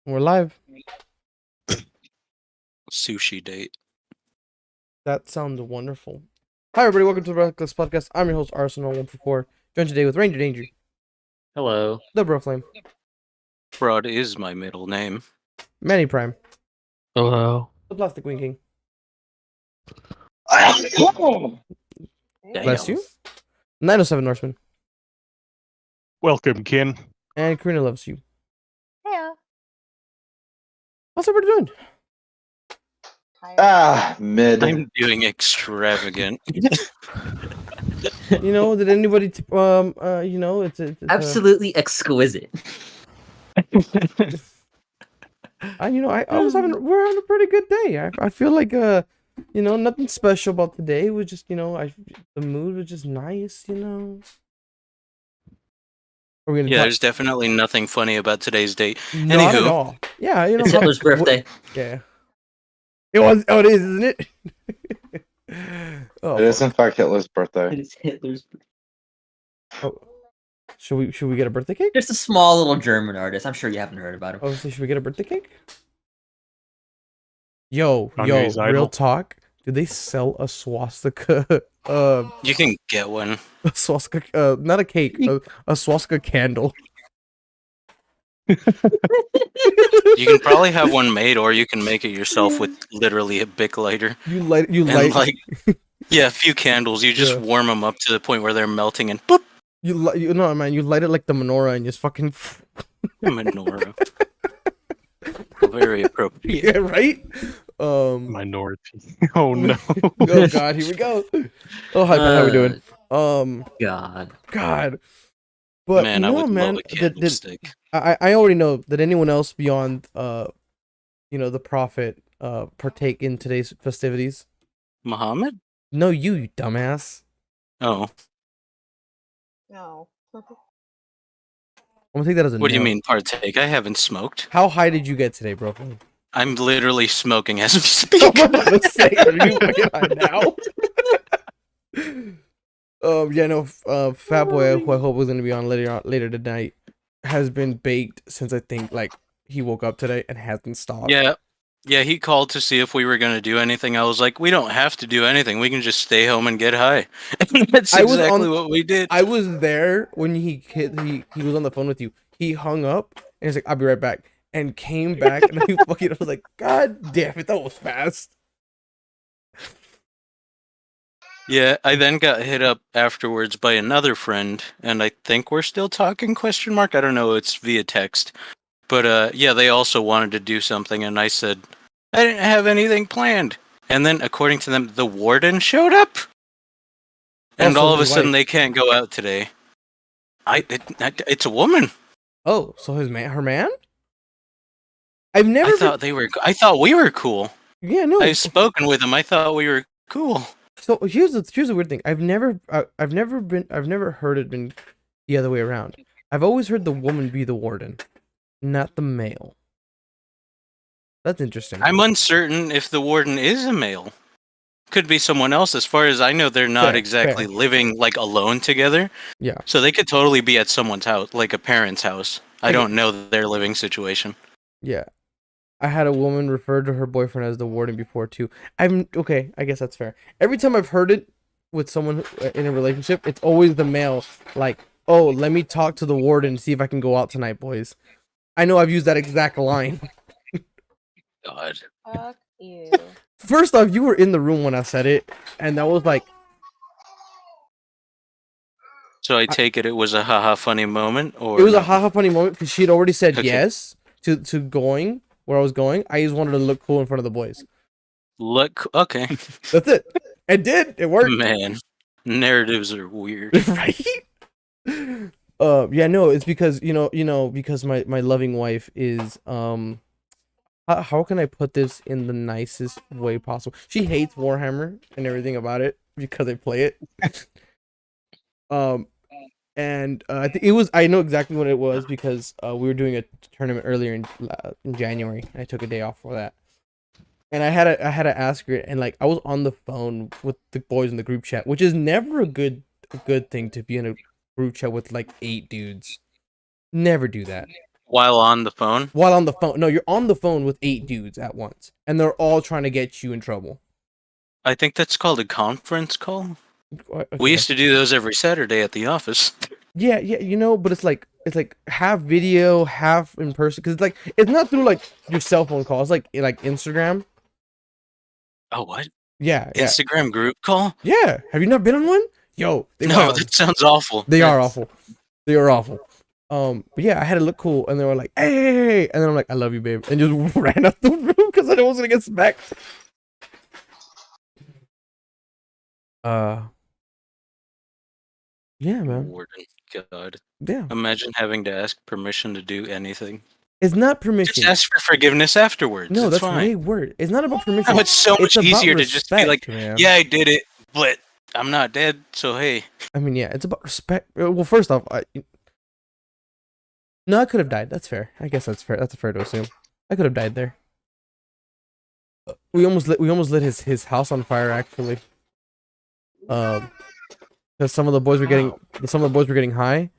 We're live. Sushi date. That sounds wonderful. Hi, everybody. Welcome to the Reckless Podcast. I'm your host, Arsenal144. Joined today with Ranger Danger, Hello. the Bro Flame, Broad is my middle name. Manny Prime, Hello. the Plastic Wing King. Damn. Bless you. 907 Norseman. Welcome, Ken. And Karina loves you. Yeah. How's everybody doing? Mid. I'm doing extravagant. You know, did anybody, it's Absolutely exquisite. we're having a pretty good day. I feel like, nothing special about today. It was just, the mood was just nice, Are we gonna Yeah, talk? there's definitely nothing funny about today's date. Not at Anywho. all. Yeah, It's Hitler's birthday. Yeah. It was. Oh, it is, isn't it? It is in fact Hitler's birthday. It's Hitler's birthday. Oh. Should we get a birthday cake? Just a small little German artist. I'm sure you haven't heard about him. Oh, so should we get a birthday cake? Yo, Kanye's real idol. talk. Do they sell a swastika? You can get one. A swastika. Not a cake. A swastika candle. You can probably have one made, or you can make it yourself with literally a Bic lighter. You light. And like, yeah, a few candles. You just Yeah. warm them up to the point where they're melting, and boop, You know, man. You light it like the menorah and just fucking. menorah. Very appropriate. Yeah, right. Minority. Oh no. Oh God, here we go. Oh hi, man, how we doing? God. But Man, I no, would man. love a candlestick. I already know. Did anyone else beyond the prophet partake in today's festivities? Muhammad? No, you dumbass. Oh, No. I'm gonna take that as a what do you no. mean partake? I haven't smoked. How high did you get today, bro? I'm literally smoking as we speak. I'm about to say, are you fucking high now? Fat Boy, who I hope was gonna be on later tonight, has been baked since I think like he woke up today and hasn't stopped. Yeah, he called to see if we were gonna do anything. I was like, we don't have to do anything. We can just stay home and get high. That's exactly what we did. I was there when he was on the phone with you. He hung up and he's like, "I'll be right back," and came back and I was like, "God damn it, that was fast." Yeah, I then got hit up afterwards by another friend, and I think we're still talking, ? I don't know, it's via text. But yeah, they also wanted to do something, and I said, I didn't have anything planned. And then, according to them, the warden showed up. And Also all of a his sudden, wife. they can't go out today. It's a woman. Oh, so her man? I've never. I thought we were cool. Yeah, no. I've spoken with him. I thought we were cool. So here's the weird thing. I've never heard it been the other way around. I've always heard the woman be the warden, not the male. That's interesting. I'm uncertain if the warden is a male. Could be someone else. As far as I know, they're not Fair, exactly fair. living like alone together. Yeah. So they could totally be at someone's house, like a parent's house. I Okay. don't know their living situation. Yeah. I had a woman refer to her boyfriend as the warden before too. Okay, I guess that's fair. Every time I've heard it with someone in a relationship, it's always the male, like, "Oh, let me talk to the warden and see if I can go out tonight, boys." I know I've used that exact line. God. Fuck you. First off, you were in the room when I said it, and that was like, So I take it was a haha funny moment, or it was a no? haha funny moment because she had already said Okay. yes to going where I was going. I just wanted to look cool in front of the boys. Look, okay, That's it. It did. It worked. man. Narratives are weird. Right? Yeah, no, it's because because my loving wife is how can I put this in the nicest way possible? She hates Warhammer and everything about it because I play it. And I think I know exactly what it was because we were doing a tournament earlier in January and I took a day off for that. And I had to ask her, and like I was on the phone with the boys in the group chat, which is never a good thing to be in a group chat with like 8 dudes. Never do that. While on the phone. while on the phone. No, you're on the phone with 8 dudes at once, and they're all trying to get you in trouble. I think that's called a conference call. Okay. We used to do those every Saturday at the office. Yeah, but it's like half video, half in person, because it's not through like your cell phone call. It's like Instagram. Oh, what? Yeah. Instagram group call? Yeah. Have you not been on one? Yo, they No, wild. that sounds awful. They are awful. They are awful. But yeah, I had to look cool, and they were like, "Hey," and then I'm like, "I love you, babe," and just ran out the room because I didn't want to get smacked. Yeah, man. Warden, God. Yeah, Imagine having to ask permission to do anything. it's not permission. Just ask for forgiveness afterwards. No, it's that's fine. way worse. It's not about permission. No, it's so much about easier to just be like, man. yeah, I did it, but I'm not dead, so hey. I mean, yeah, it's about respect. Well, first off, no, I could have died. That's fair. I guess that's fair. That's fair to assume. I could have died there. We almost lit his house on fire actually. Because some of the boys were getting high,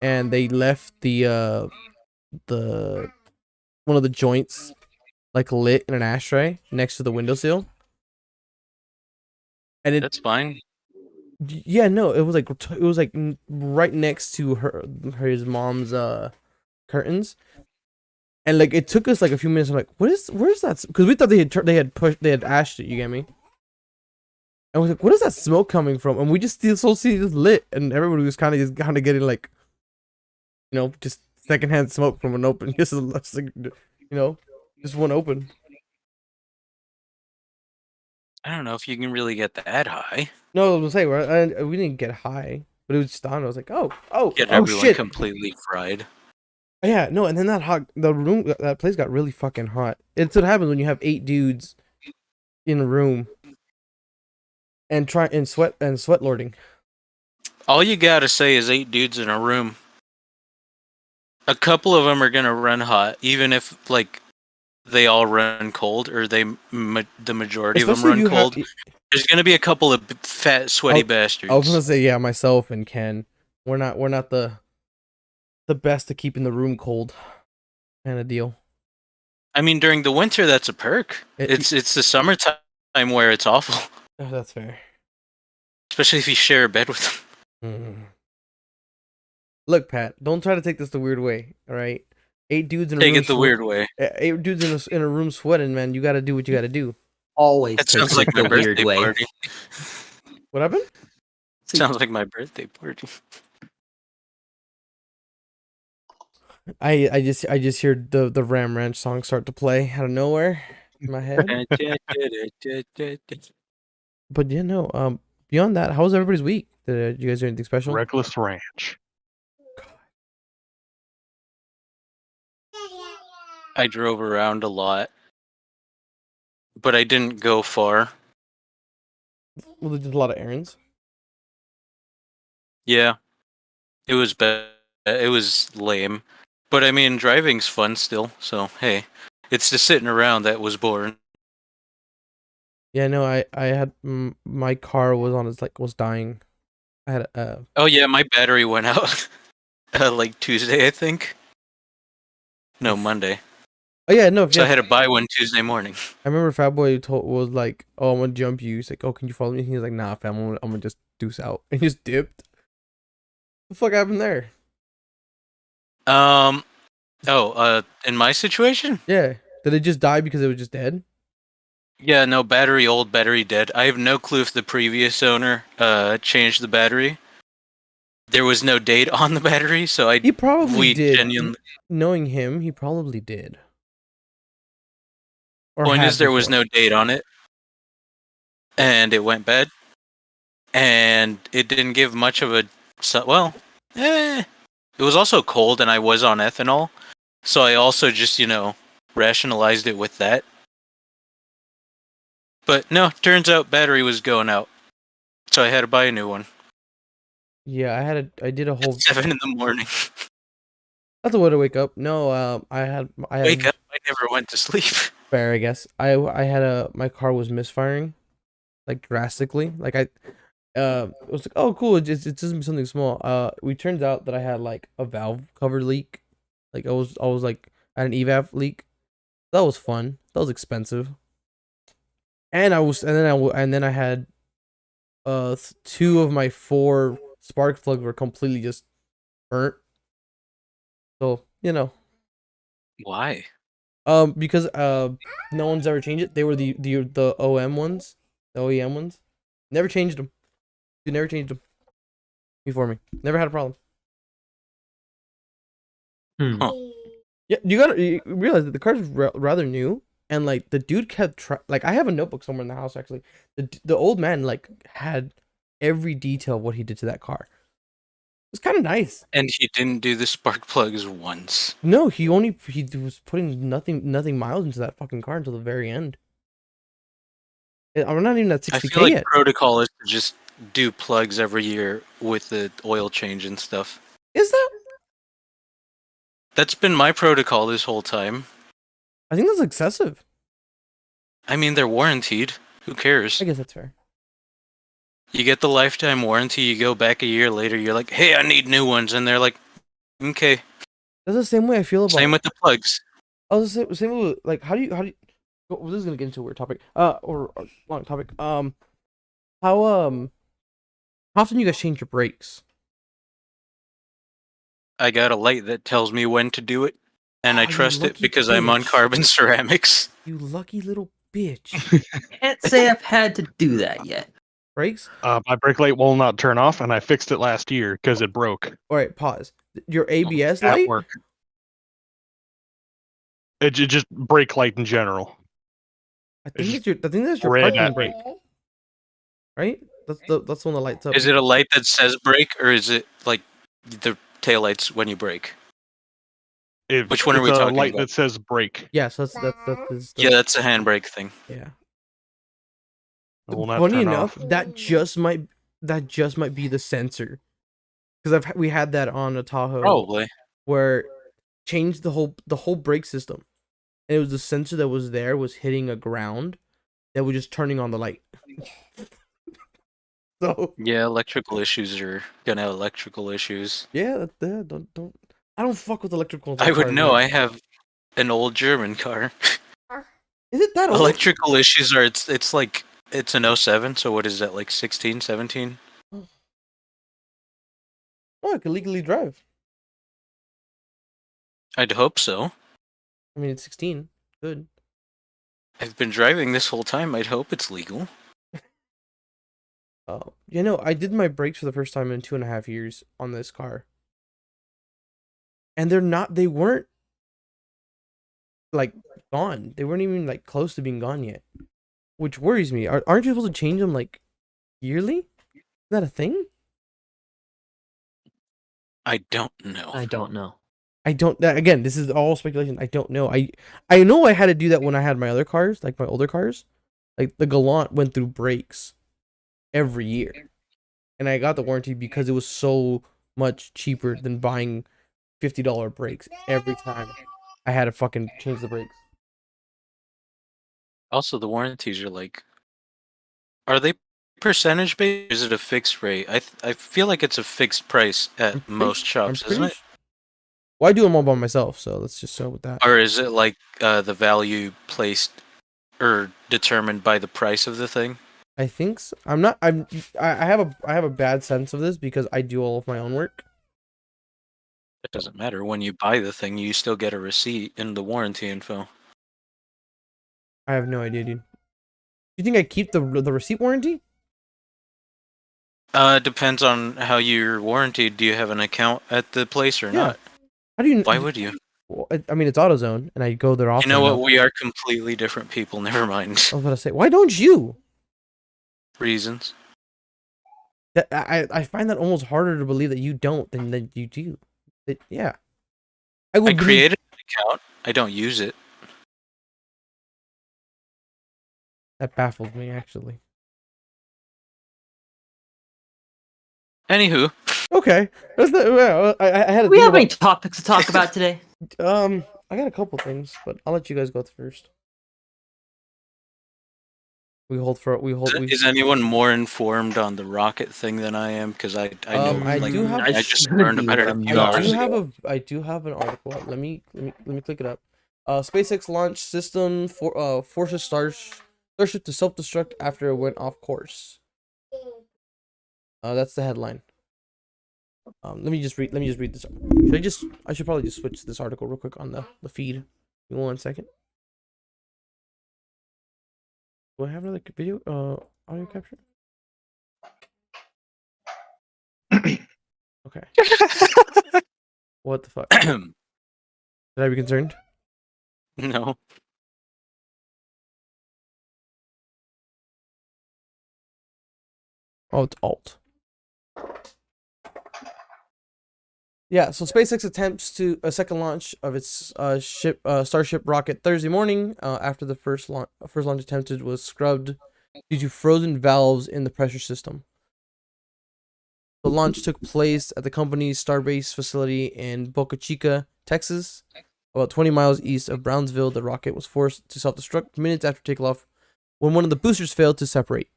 and they left the one of the joints like lit in an ashtray next to the windowsill. And That's fine. yeah, no, it was like right next to his mom's curtains. And like it took us like a few minutes. I'm like, where's that? Because we thought they had ashed it. You get me? And we're like, what is that smoke coming from? And we just see this lit, and everybody was kind of getting like, just secondhand smoke from an open, just like, just one open. I don't know if you can really get that high. No, I was gonna say we didn't get high, but it was just on. I was like, oh Get everyone shit. completely fried. Yeah, no, and then that place got really fucking hot. It's what happens when you have 8 dudes in a room and sweat lording. All you gotta say is 8 dudes in a room. A couple of them are gonna run hot, even if like they all run cold, or the majority of them run cold. There's gonna be a couple of fat, sweaty bastards. I was gonna say, yeah, myself and Ken, we're not the best at keeping the room cold, kind of deal. I mean, during the winter, that's a perk. It's the summertime where it's awful. Oh, that's fair. Especially if you share a bed with them. Mm. Look, Pat, don't try to take this the weird way. All right, 8 dudes in a Take room. it the weird way. 8 dudes in a room sweating, man. You got to do what you got to do. Always That takes sounds like it the my weird birthday way. party. What happened? Sounds like my birthday party. I just hear the Ram Ranch song start to play out of nowhere in my head. But yeah, no. Beyond that, how was everybody's week? Did you guys do anything special? Reckless Ranch. I drove around a lot, but I didn't go far. Well, they did a lot of errands. Yeah, it was bad. It was lame, but I mean, driving's fun still. So hey, it's just sitting around that was boring. Yeah, no, I had my car was dying. I had Oh yeah, my battery went out like Tuesday, I think. No, Monday. oh yeah, no, So yeah. I had to buy one Tuesday morning. I remember Fatboy was like, "Oh, I'm gonna jump you." He's like, "Oh, can you follow me?" He was like, "Nah, fam, I'm gonna just deuce out," and he just dipped. What the fuck happened there? In my situation? Yeah, did it just die because it was just dead? Yeah, no, battery old, battery dead. I have no clue if the previous owner changed the battery. There was no date on the battery, so He probably did. genuinely. Knowing him, he probably did. Or Point had is, there was before. no date on it, and it went bad, and it didn't give much of a. It was also cold, and I was on ethanol, so I also just rationalized it with that. But no, turns out battery was going out, so I had to buy a new one. Yeah, I did a whole. At 7 in the morning. That's a way to wake up. No, I had Wake up! I never went to sleep. fair, I guess. I had my car was misfiring, like drastically. Like it was like, oh cool, it's just something small. We turns out that I had like a valve cover leak, Like I was like at an evap leak. That was fun. That was expensive. And then I had 2 of my 4 spark plugs were completely just burnt. So, Why? because no one's ever changed it. They were the OM ones, the OEM ones. Never changed them. You never changed them before me. Never had a problem. Huh. Yeah, you realize that the car's rather new, and like the dude kept like I have a notebook somewhere in the house actually. The old man like had every detail of what he did to that car. It's kind of nice. And he didn't do the spark plugs once. No, he was putting nothing miles into that fucking car until the very end. I'm not even at I 60K feel like yet. protocol is to just do plugs every year with the oil change and stuff. Is that? That's been my protocol this whole time. I think that's excessive. I mean, they're warranted. Who cares? I guess that's fair. You get the lifetime warranty, you go back a year later, you're like, hey, I need new ones. And they're like, okay. That's the same way I feel about. Same with the plugs. I was the same with like how do you well, this is gonna get into a weird topic or a long topic how often you guys change your brakes? I got a light that tells me when to do it, and I you trust it lucky because I'm on bitch. carbon ceramics. You lucky little bitch. Can't say I've had to do that yet. Brakes? My brake light will not turn off, and I fixed it last year because it broke All right, pause. Your ABS at light? work. Just brake light in general. I think It's that's your red parking at brake, right? That's the one that lights up. Is it a light that says brake, or is it like the taillights when you brake? Which one are we It's a talking light about? that says brake. Yeah, so Yeah, that's a handbrake thing. yeah. It will not Funny turn enough, off. that just might be the sensor, because we had that on a Tahoe Probably. where changed the whole brake system, and it was the sensor that was there was hitting a ground that was just turning on the light. So Yeah, electrical issues are gonna have electrical issues. yeah, don't I don't fuck with electrical. I would know. I have an old German car. Is it that old? Electrical issues are it's like it's an 07, so what is that, like 16, 17? Oh, I can legally drive. I'd hope so. I mean, it's 16. Good. I've been driving this whole time. I'd hope it's legal. I did my brakes for the first time in 2.5 years on this car. And they weren't like gone. They weren't even like close to being gone yet. Which worries me. Aren't you supposed to change them like yearly? Is that a thing? I don't know. I don't know. I don't. Again, this is all speculation. I don't know. I know I had to do that when I had my other cars, like my older cars. Like the Galant went through brakes every year, and I got the warranty because it was so much cheaper than buying $50 brakes every time I had to fucking change the brakes. Also, the warranties are like, are they percentage based? Or is it a fixed rate? I feel like it's a fixed price at most shops, isn't it? Well, I do them all by myself, so let's just start with that. Or is it like the value placed or determined by the price of the thing? I think so. I have a bad sense of this because I do all of my own work. It doesn't matter. When you buy the thing, you still get a receipt and the warranty info. I have no idea, dude. You think I keep the receipt warranty? Depends on how you're warranted. Do you have an account at the place or not? How do you? Why would you? Well, I mean, it's AutoZone, and I go there often. You know what? enough. We are completely different people. Never mind. I was about to say, why don't you? Reasons. That I find that almost harder to believe that you don't than that you do. Yeah. I created an account. I don't use it. That baffles me, actually. Anywho. Okay. That's not, well, I had to Do we think have any about, topics to talk about today? I got a couple things, but I'll let you guys go first. We hold for we hold. We, Is anyone more informed on the rocket thing than I am? Because I know I like, do have- I just should learned be, about it but a I'm few not. hours ago. I do have an article. Let me click it up. SpaceX launch system forces Starship to self-destruct after it went off course. That's the headline. Let me just read this. I should probably just switch this article real quick on the feed. Give me 1 second. Do I have another video audio capture? Okay. What the fuck? Should I be concerned? No. Oh, it's alt. Yeah, so SpaceX attempts to a second launch of its Starship rocket Thursday morning after the first launch attempted was scrubbed due to frozen valves in the pressure system. The launch took place at the company's Starbase facility in Boca Chica, Texas, about 20 miles east of Brownsville. The rocket was forced to self-destruct minutes after takeoff when one of the boosters failed to separate.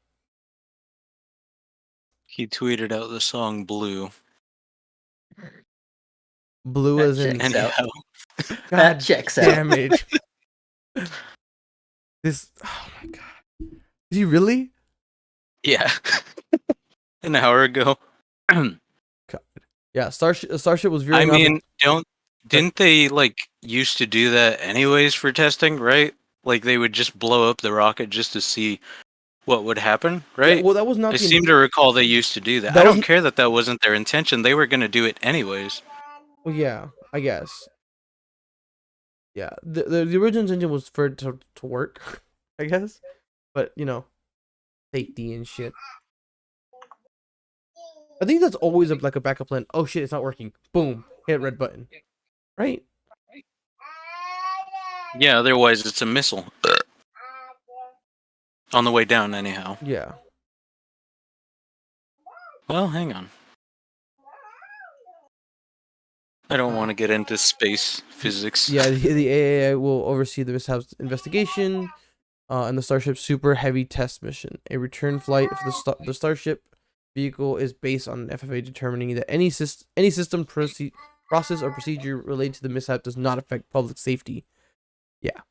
He tweeted out the song Blue. Blue That as in checks And out. how God That checks out. damage. This, oh my god. Did he really? yeah. An hour ago. Yeah, Starship was I veering mean, didn't they like used to do that anyways for testing, right? Like they would just blow up the rocket just to see what would happen, right? Yeah, well, that was not I the seem to recall they used to do that. That I was- don't care that that wasn't their intention. They were going to do it anyways. Well, yeah, I guess. Yeah, the original intention was for it to work, I guess, but you know, safety and shit. I think that's always like a backup plan. Oh shit, it's not working. Boom, hit red button. Right? Yeah, otherwise it's a missile. On the way down, anyhow. Yeah. Well, hang on. I don't want to get into space physics. Yeah, the AAA will oversee the mishap's investigation, and the Starship Super Heavy test mission. A return flight for the Starship vehicle is based on an FFA determining that any system process or procedure related to the mishap does not affect public safety. Yeah.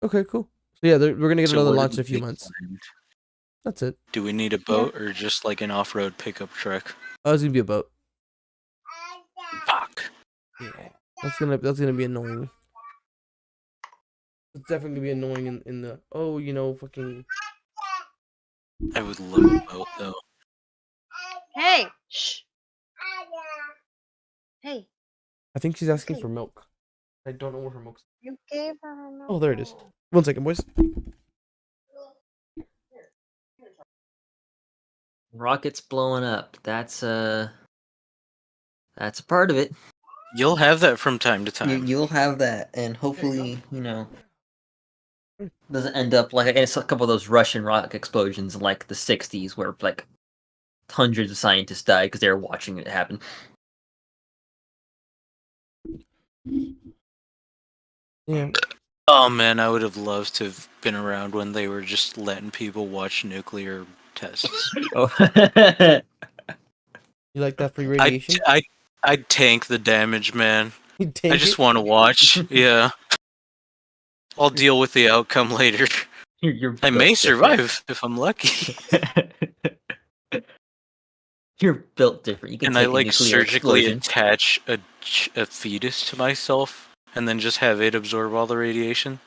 Okay, cool. So yeah, we're gonna get So another what launch did in a few we months. find? That's it. Do we need a boat or just like an off-road pickup truck? Oh, it's gonna be a boat. Fuck. Yeah. That's gonna be annoying. It's definitely gonna be annoying in the fucking. I would love a boat though. Hey! Shh! Hey, I think she's asking Okay. for milk. I don't know where her milk's. you gave her her milk. Oh, there it is. 1 second, boys. Rockets blowing up. That's a part of it. You'll have that from time to time. You'll have that, and hopefully, doesn't end up like it's a couple of those Russian rocket explosions in like the '60s, where like hundreds of scientists died because they were watching it happen. Yeah. Oh man, I would have loved to have been around when they were just letting people watch nuclear tests. Oh, You like that free radiation? I'd tank the damage, man. You I take just it? want to watch. Yeah. I'll deal with the outcome later. you're I may built survive if I'm lucky. different. You're built different. You can And I take a like nuclear surgically explosion. attach a fetus to myself and then just have it absorb all the radiation.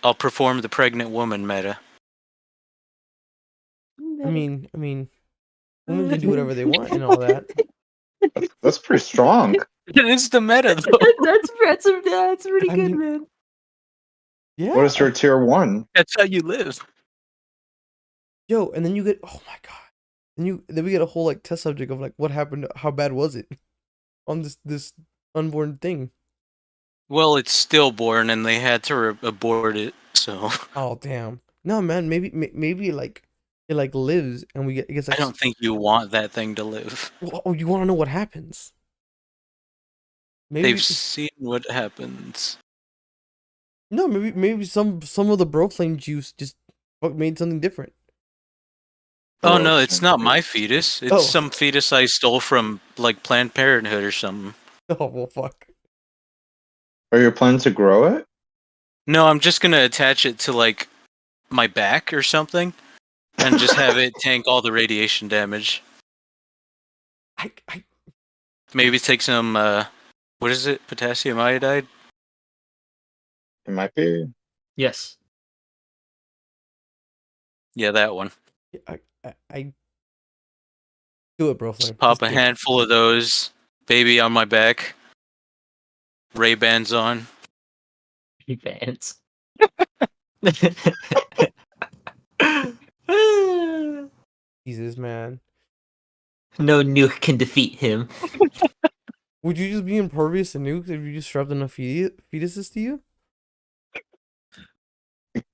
I'll perform the pregnant woman meta. I mean, women can do whatever they want and all that. That's pretty strong. It's the meta though. That's pretty I good, mean- man. Yeah. What is your tier 1? That's how you live. Yo, and then you get, oh my god. Then we get a whole like test subject of like what happened, how bad was it on this unborn thing. Well, it's stillborn and they had to abort it, so Oh damn. No man, maybe like it like lives and it gets I like. don't think you want that thing to live. Oh, you want to know what happens? Maybe They've seen what happens. No, maybe some of the Brooklyn juice just made something different. Oh no, it's not my fetus. It's Oh. some fetus I stole from like Planned Parenthood or something. Oh well, fuck. Are your plans to grow it? No, I'm just gonna attach it to like my back or something, and just have it tank all the radiation damage. I Maybe take some what is it? Potassium iodide? It might be. Yes. Yeah, that one. I do it, bro. Just pop a handful of those, baby on my back. Ray-Bans on. Fans. Jesus, man. No nuke can defeat him. Would you just be impervious to nukes if you just shoved enough fetuses to you?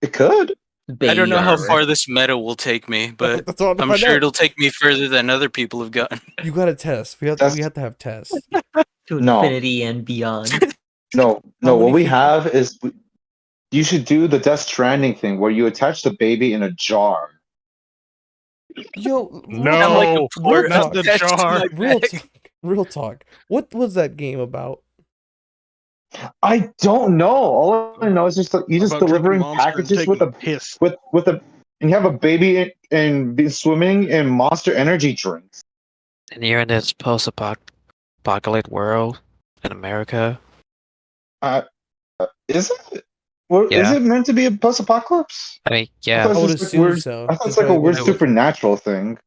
It could. I don't know how armor. far this meta will take me, but That's all I'm sure it'll take me further than other people have gotten. You gotta test. We have to have tests. To No. infinity and beyond. No, How what many we feet- have is you should do the Death Stranding thing where you attach the baby in a jar. Yo, No, real not talk. the Attached to jar. my Real back. talk. Real talk. What was that game about? I don't know. All I know is just that you just About drinking delivering Monster and packages with taking a piss. with a and you have a baby and be swimming in Monster Energy drinks. And you're in this post-apocalyptic world in America. Is it? Is Yeah. it meant to be a post-apocalypse? I mean, I yeah. thought I would it's just assume weird. so. I thought Just it's like by a the weird way it looks. supernatural thing.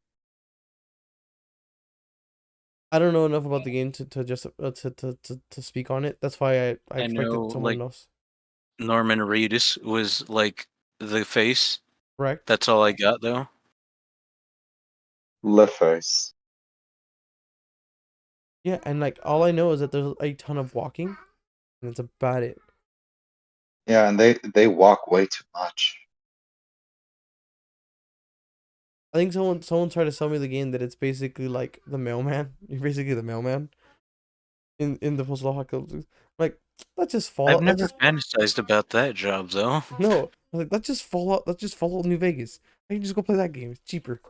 I don't know enough about the game to speak on it. That's why I I expected know, someone like- else. Norman Reedus was like the face. Correct? That's all I got though. Leface. Yeah, and like all I know is that there's a ton of walking, and that's about it. Yeah, and they walk way too much. I think someone tried to sell me the game that it's basically like the mailman. You're basically the mailman in the post-apocalypse. Like, let's just fall I've out. never fantasized about that job though. No, like let's just fall out. Let's just follow New Vegas. I can just go play that game. It's cheaper.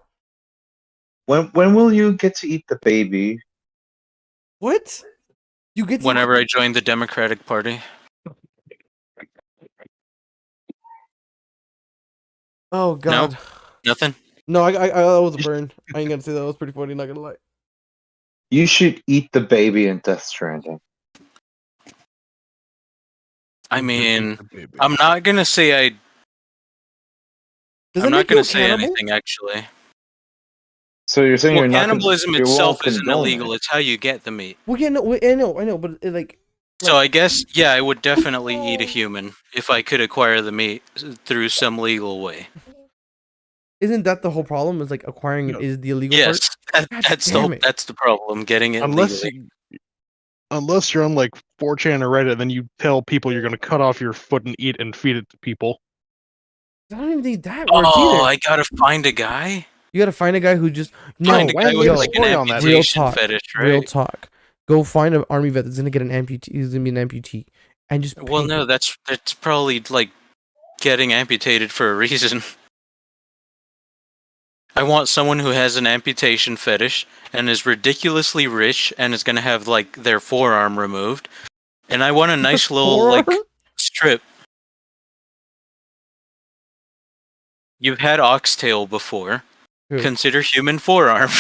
When will you get to eat the baby? What? You get to Whenever I joined the Democratic Party. Oh God. Nothing? No, I that was a burn. I ain't gonna say that. Was pretty funny. Not gonna lie. You should eat the baby in Death Stranding. I mean, I'm not gonna say I. Does I'm that not make you gonna a say cannibal? anything actually. So you're saying Well, you're not cannibalism you itself won't isn't condone illegal. it. It's how you get the meat. Well, yeah, no, I know, but like, So I guess yeah, I would definitely eat a human if I could acquire the meat through some legal way. isn't that the whole problem? Is like acquiring it is the illegal part? Yes, God that's damn it. the problem. Getting it Unless legally. unless you're on like 4chan or Reddit, then you tell people you're gonna cut off your foot and eat and feed it to people. I don't even think that works Oh, either. I gotta find a guy. You gotta find a guy who just Find a guy with yo, like an story on that. real amputation talk, fetish, real right? talk. Go find an army vet that's gonna get an amputee. He's gonna be an amputee, and just Well, pay no, him. that's probably like getting amputated for a reason. I want someone who has an amputation fetish and is ridiculously rich and is gonna have like their forearm removed, and I want a nice little like Forearm? strip. You've had oxtail before. Who? Consider human forearm.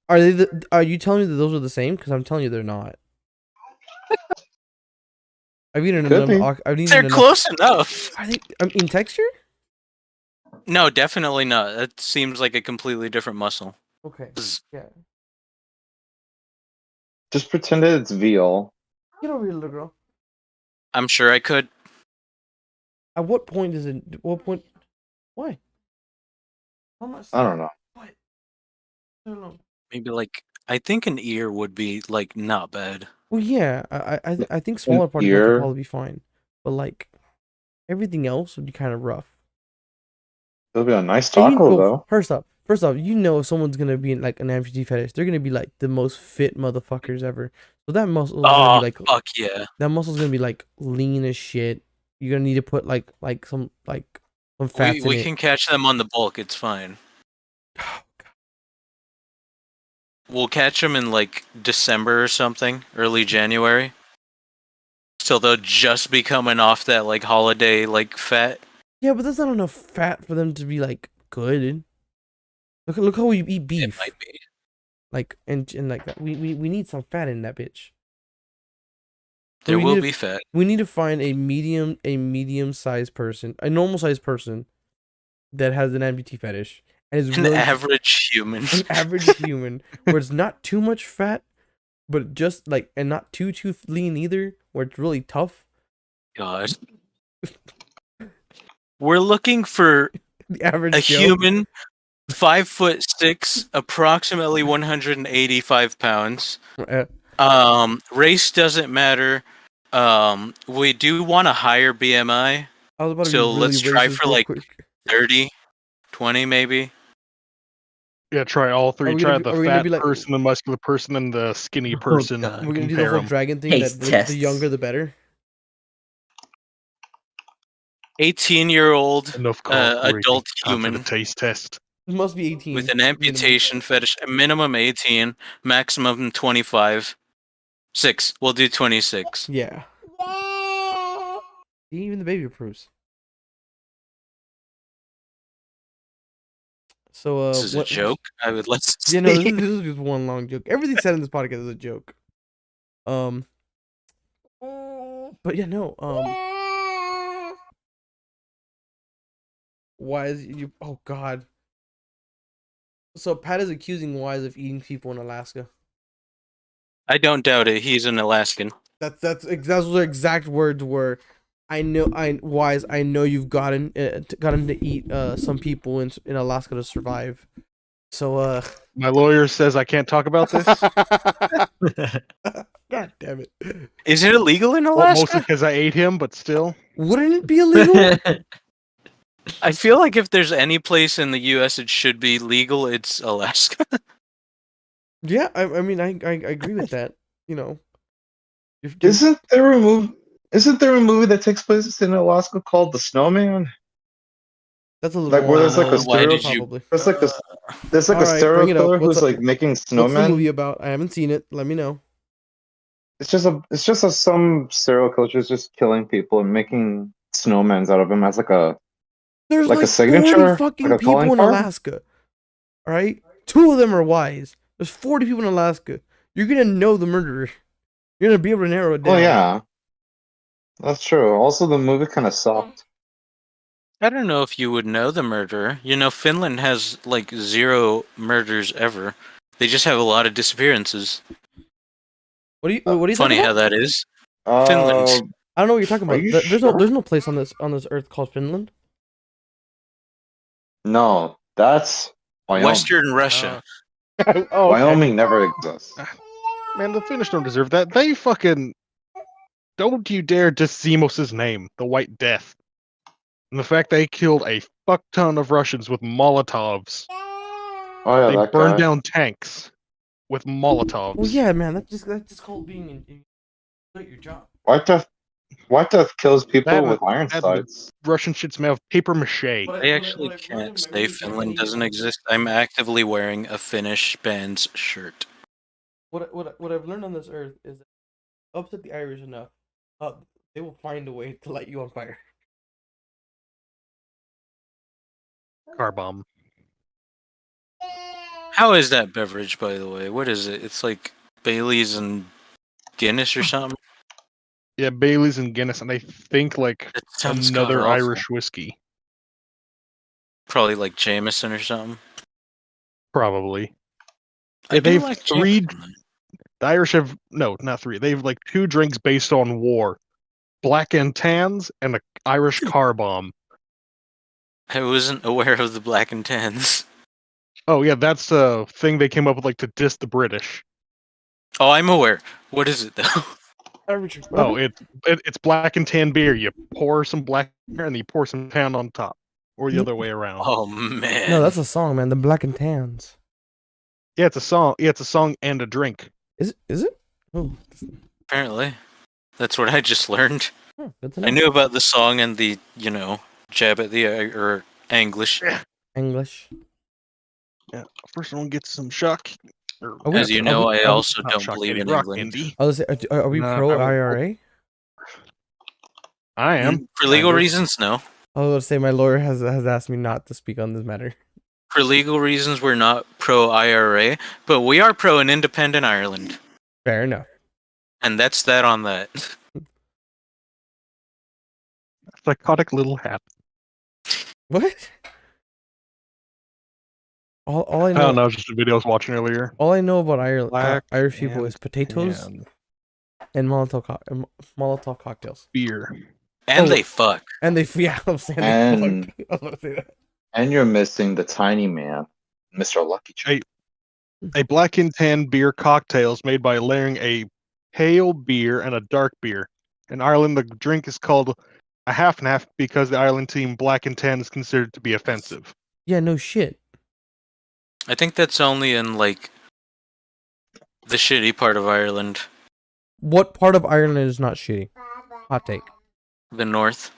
Are they? Are you telling me that those are the same? Because I'm telling you they're not. I've eaten Could be. enough. I've eaten They're enough. close enough. Are they in texture? No, definitely not. That seems like a completely different muscle. Okay. Zzz. Yeah. Just pretend that it's veal. Get over here, little girl. I'm sure I could. At what point is it? What point? Why? How much? I don't know. What? I don't know. Maybe like I think an ear would be like not bad. Well, yeah. I think smaller party would ear? probably be fine, but like everything else would be kind of rough. It'll be a nice And taco though. First up, First off, you know if someone's gonna be like an amputee fetish, they're gonna be like the most fit motherfuckers ever. So that muscle is gonna Oh, be like fuck yeah. that muscle's gonna be like lean as shit. You're gonna need to put like some fats We in can catch them on the bulk. It's fine. it. We'll catch them in like December or something, early January. So they'll just be coming off that like holiday like fat. Yeah, but that's not enough fat for them to be like good. Look how we eat It beef. might be. Like and like that. We need some fat in that bitch. There we will need be to- fat. We need to find a medium sized person, a normal sized person that has an amputee fetish and is An willing to- average human. an average human where it's not too much fat, but just like and not too lean either, where it's really tough. God. We're looking for The average a Joe. human, 5'6", approximately 185 pounds. Race doesn't matter. We do want a higher BMI. I was about to So be really let's try racist for real like quick. 30, 20 maybe. Yeah, try all three. Are we Try gonna be- the are we gonna fat be like- person, the muscular person, and the skinny Oh, person. God. and We're gonna do the compare whole 'em. dragon thing Taste that the tests. younger the better. 18-year-old Enough cock where you adult can come for the human taste test. It must be 18 with an minimum. amputation fetish. Minimum 18, maximum 25. 6. We'll do 26. Yeah. Even the baby approves. So This is a what joke. I would let's Yeah, no, see. this is just one long joke. Everything said in this podcast is a joke. But yeah, no. Wise, you? Oh God. So Pat is accusing Wise of eating people in Alaska. I don't doubt it. He's an Alaskan. That's what their exact words were. Wise. I know you've gotten to eat some people in Alaska to survive. So My lawyer says I can't talk about this. God damn it! Is it illegal in Well, Alaska? mostly because I ate him, but still. Wouldn't it be illegal? I feel like if there's any place in the U.S. it should be legal, it's Alaska. Yeah, I mean I agree with that. You know, Isn't there a movie that takes place in Alaska called The Snowman? that's a little Like where there's like a Why serial, did you- probably. there's like a Alright, serial bring it up. killer What's who's up? like making What's the snowmen. movie about? I haven't seen it. Let me know. It's just some serial killer who's just killing people and making snowmen out of them as like a There's Like a like signature? 40 fucking Like a people calling in card? Alaska. All right, 2 of them are Wise. There's 40 people in Alaska. You're gonna know the murderer. You're gonna be able to narrow it down. Oh yeah, that's true. Also, the movie kind of sucked. I don't know if you would know the murderer. You know, Finland has like 0 murders ever. They just have a lot of disappearances. What are you Funny talking how about? that is. Finland. I don't know what you're talking Are about. you There's sure? no place on this earth called Finland. No, that's Wyoming. Western Russia. Oh, Wyoming never exists. Man, the Finnish don't deserve that. They fucking. Don't you dare diss Zimos' name, the White Death. And the fact they killed a fuck ton of Russians with Molotovs. Oh yeah, They that burned guy. down tanks with Molotovs. Well, yeah, man. That's just called being good at your job. White Death kills people That- with iron that- sights. Russian shit's made of paper mache. I actually can't say Finland doesn't exist. I'm actively wearing a Finnish band's shirt. What I've learned on this earth is that upset the Irish enough, they will find a way to light you on fire. Car bomb. How is that beverage, by the way? What is it? It's like Bailey's and Guinness or something? Yeah, Bailey's and Guinness, and I think like It sounds another god-awful. Irish whiskey. Probably like Jameson or something. Probably. I Yeah, do they've like 3 Jameson. The Irish have no, not 3. They have like 2 drinks based on war: Black and Tans and a Irish car bomb. I wasn't aware of the Black and Tans. Oh yeah, that's a thing they came up with like to diss the British. Oh, I'm aware. What is it though? Irish. Oh, it's Black and Tan beer. You pour some black beer and you pour some tan on top. or the other way around. Oh man. No, that's a song, man. The Black and Tans. Yeah, it's a song. Yeah, it's a song and a drink. Is it? Oh, Apparently. That's what I just learned. good to I know. knew about the song and the, jab at the or English. English. Yeah, first one gets some shock. Are we- As you are know, we- I are we- also don't believe in England. Indy. I was are we Nah, pro I would- IRA? I am. For legal kind of. reasons, no. I was going to say my lawyer has asked me not to speak on this matter. For legal reasons, we're not pro IRA, but we are pro an independent Ireland. Fair enough. And that's that on that. Psychotic little hat. What? All I I know. don't know. Just a video I was watching earlier. All I know about Black Irish people is and potatoes tan and Molotov cocktails. beer. And Oh. they fuck. And they I'm saying And- fuck. I was about to say that. And you're missing the tiny man, Mr. Lucky Charms. A black and tan beer cocktail is made by layering a pale beer and a dark beer. In Ireland, the drink is called a half and half because the Ireland team black and tan is considered to be offensive. Yeah, no shit. I think that's only in, like, the shitty part of Ireland. What part of Ireland is not shitty? Hot take. The north.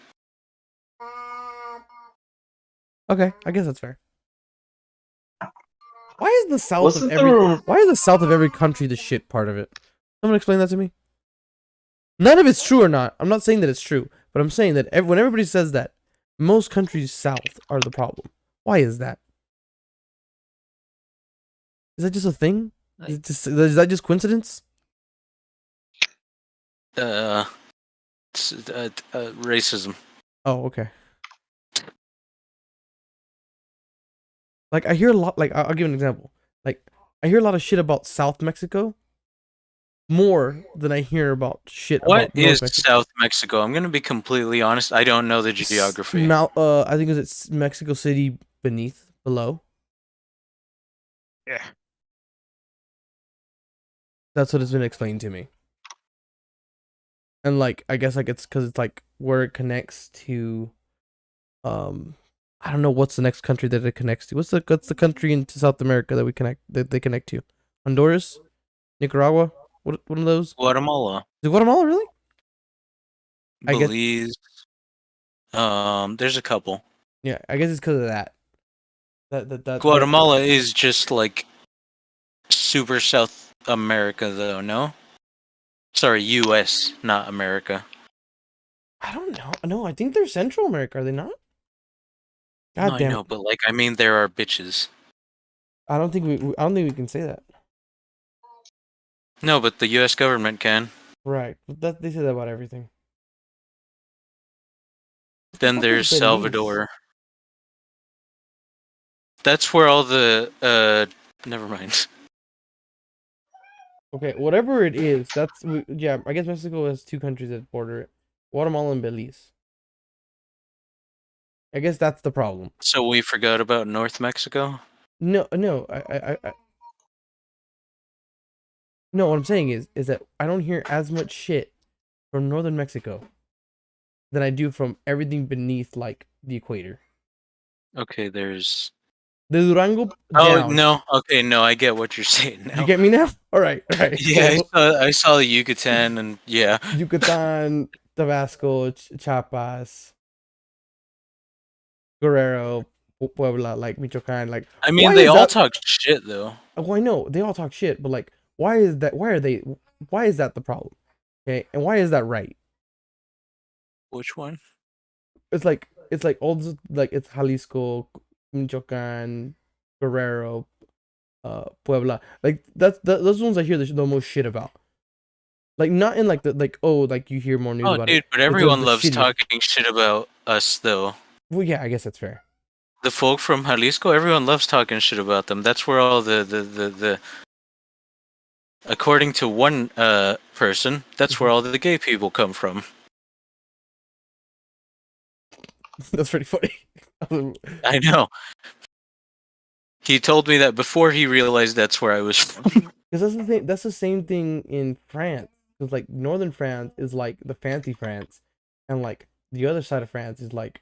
Okay, I guess that's fair. Why is the south Wasn't of every there- Why is the south of every country the shit part of it? Someone explain that to me. None of it's true or not. I'm not saying that it's true, but I'm saying that when everybody says that, most countries south are the problem. Why is that? Is that just a thing? Is that just coincidence? Racism. Oh, okay. Like I hear a lot. Like I'll give an example. Like I hear a lot of shit about South Mexico, more than I hear about shit What about North is Mexico. South Mexico? I'm gonna be completely honest. I don't know the geography. I think it's Mexico City below. Yeah. That's what has been explained to me. And like, I guess like it's because it's like where it connects to, I don't know what's the next country that it connects to. What's the country in South America that they connect to? Honduras, Nicaragua. What one of those? Guatemala. Is it Guatemala really? I guess- Belize. There's a couple. Yeah, I guess it's because of that. That Guatemala is just like super South America, though. No, sorry, U.S., not America. I don't know. No, I think they're Central America. Are they not? God No, I damn. know, but like, I mean, there are bitches. I don't think we can say that. No, but the U.S. government can. Right. But they say that about everything. Then fuck there's is Belize? Salvador. That's where all the never mind. Okay, whatever it is, yeah. I guess Mexico has two countries that border it: Guatemala and Belize. I guess that's the problem. So we forgot about North Mexico. No, no. What I'm saying is that I don't hear as much shit from northern Mexico than I do from everything beneath like the equator. Okay, there's. The Durango Oh down. no. Okay, no, I get what you're saying now. You get me now? All right. Yeah, So, I saw the Yucatan, and yeah. Yucatan, Tabasco, Chiapas, Guerrero, Puebla, like Michoacan, like. I mean, Why they is all that- talk shit though. Well, I know they all talk shit, but like, why is that? Why is that the problem? Okay, and why is that right? Which one? It's like all this, like it's Jalisco, Michoacan, Guerrero, Puebla. Like those ones I hear the most shit about. Like not in like the like you hear more news Oh, about dude, it. but the everyone loves shitty- talking shit about us though. Well, yeah, I guess that's fair. The folk from Jalisco, everyone loves talking shit about them. That's where all the according to one person, that's where all the gay people come from. That's pretty funny. I know. He told me that before he realized that's where I was from. Because that's the thing. That's the same thing in France. Because like northern France is like the fancy France, and like the other side of France is like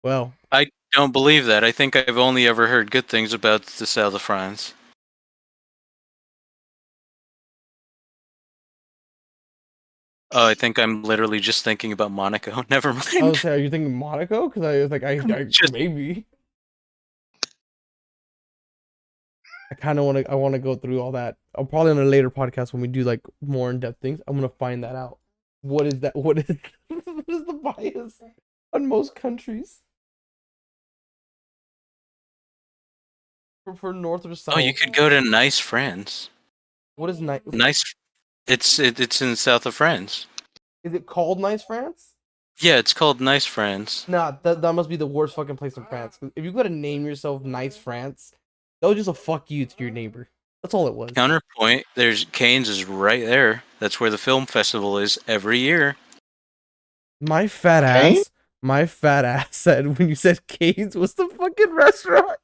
Well, I don't believe that. I think I've only ever heard good things about the south of France. Oh, I think I'm literally just thinking about Monaco. Never I was mind. saying, are you thinking Monaco? Because I was like, Just- maybe. I kind of want to. I want to go through all that. I'll probably on a later podcast when we do like more in depth things. I'm gonna find that out. What is that? What is what is the bias on most countries for north or south? Oh, you could go to Nice, France. What is nice? Nice. It's in the south of France. Is it called Nice France? Yeah, it's called Nice, France. Nah, that must be the worst fucking place in France. 'Cause if you gotta name yourself Nice France, that was just a fuck you to your neighbor. That's all it was. Counterpoint, there's Cannes is right there. That's where the film festival is every year. My fat Kane? ass. My fat ass said when you said Cane's was the fucking restaurant.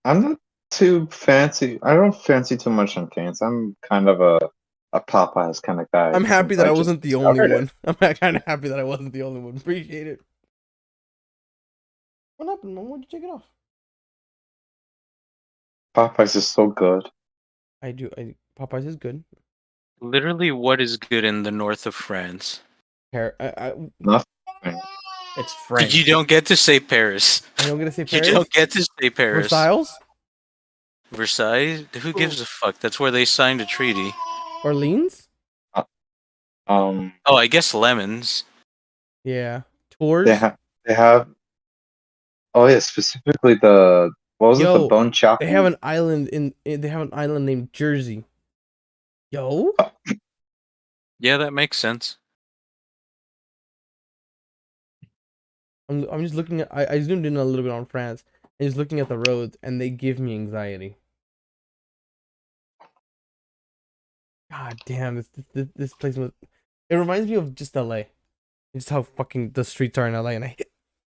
I'm not too fancy. I don't fancy too much on Canes. I'm kind of a Popeyes kind of guy. I'm happy since that I just wasn't the only started. one. I'm kind of happy that I wasn't the only one. Appreciate it. What happened, man? Why'd you take it off? Popeyes is so good. I do. Popeyes is good. Literally, what is good in the north of France? Nothing. It's French. You don't get to say Paris. I don't get to say You Paris. don't get to say Paris. Versailles? Versailles? Who gives a fuck? That's where they signed a treaty. Orleans? Um, Oh, I guess lemons. Yeah. Tours? they have. Oh yeah, specifically the what was it? Yo, The bone chop. They have an island they have an island named Jersey. Yo? Yeah, that makes sense. I'm just looking at I zoomed in a little bit on France and just looking at the roads and they give me anxiety. God damn, this place was it reminds me of just LA. Just how fucking the streets are in LA and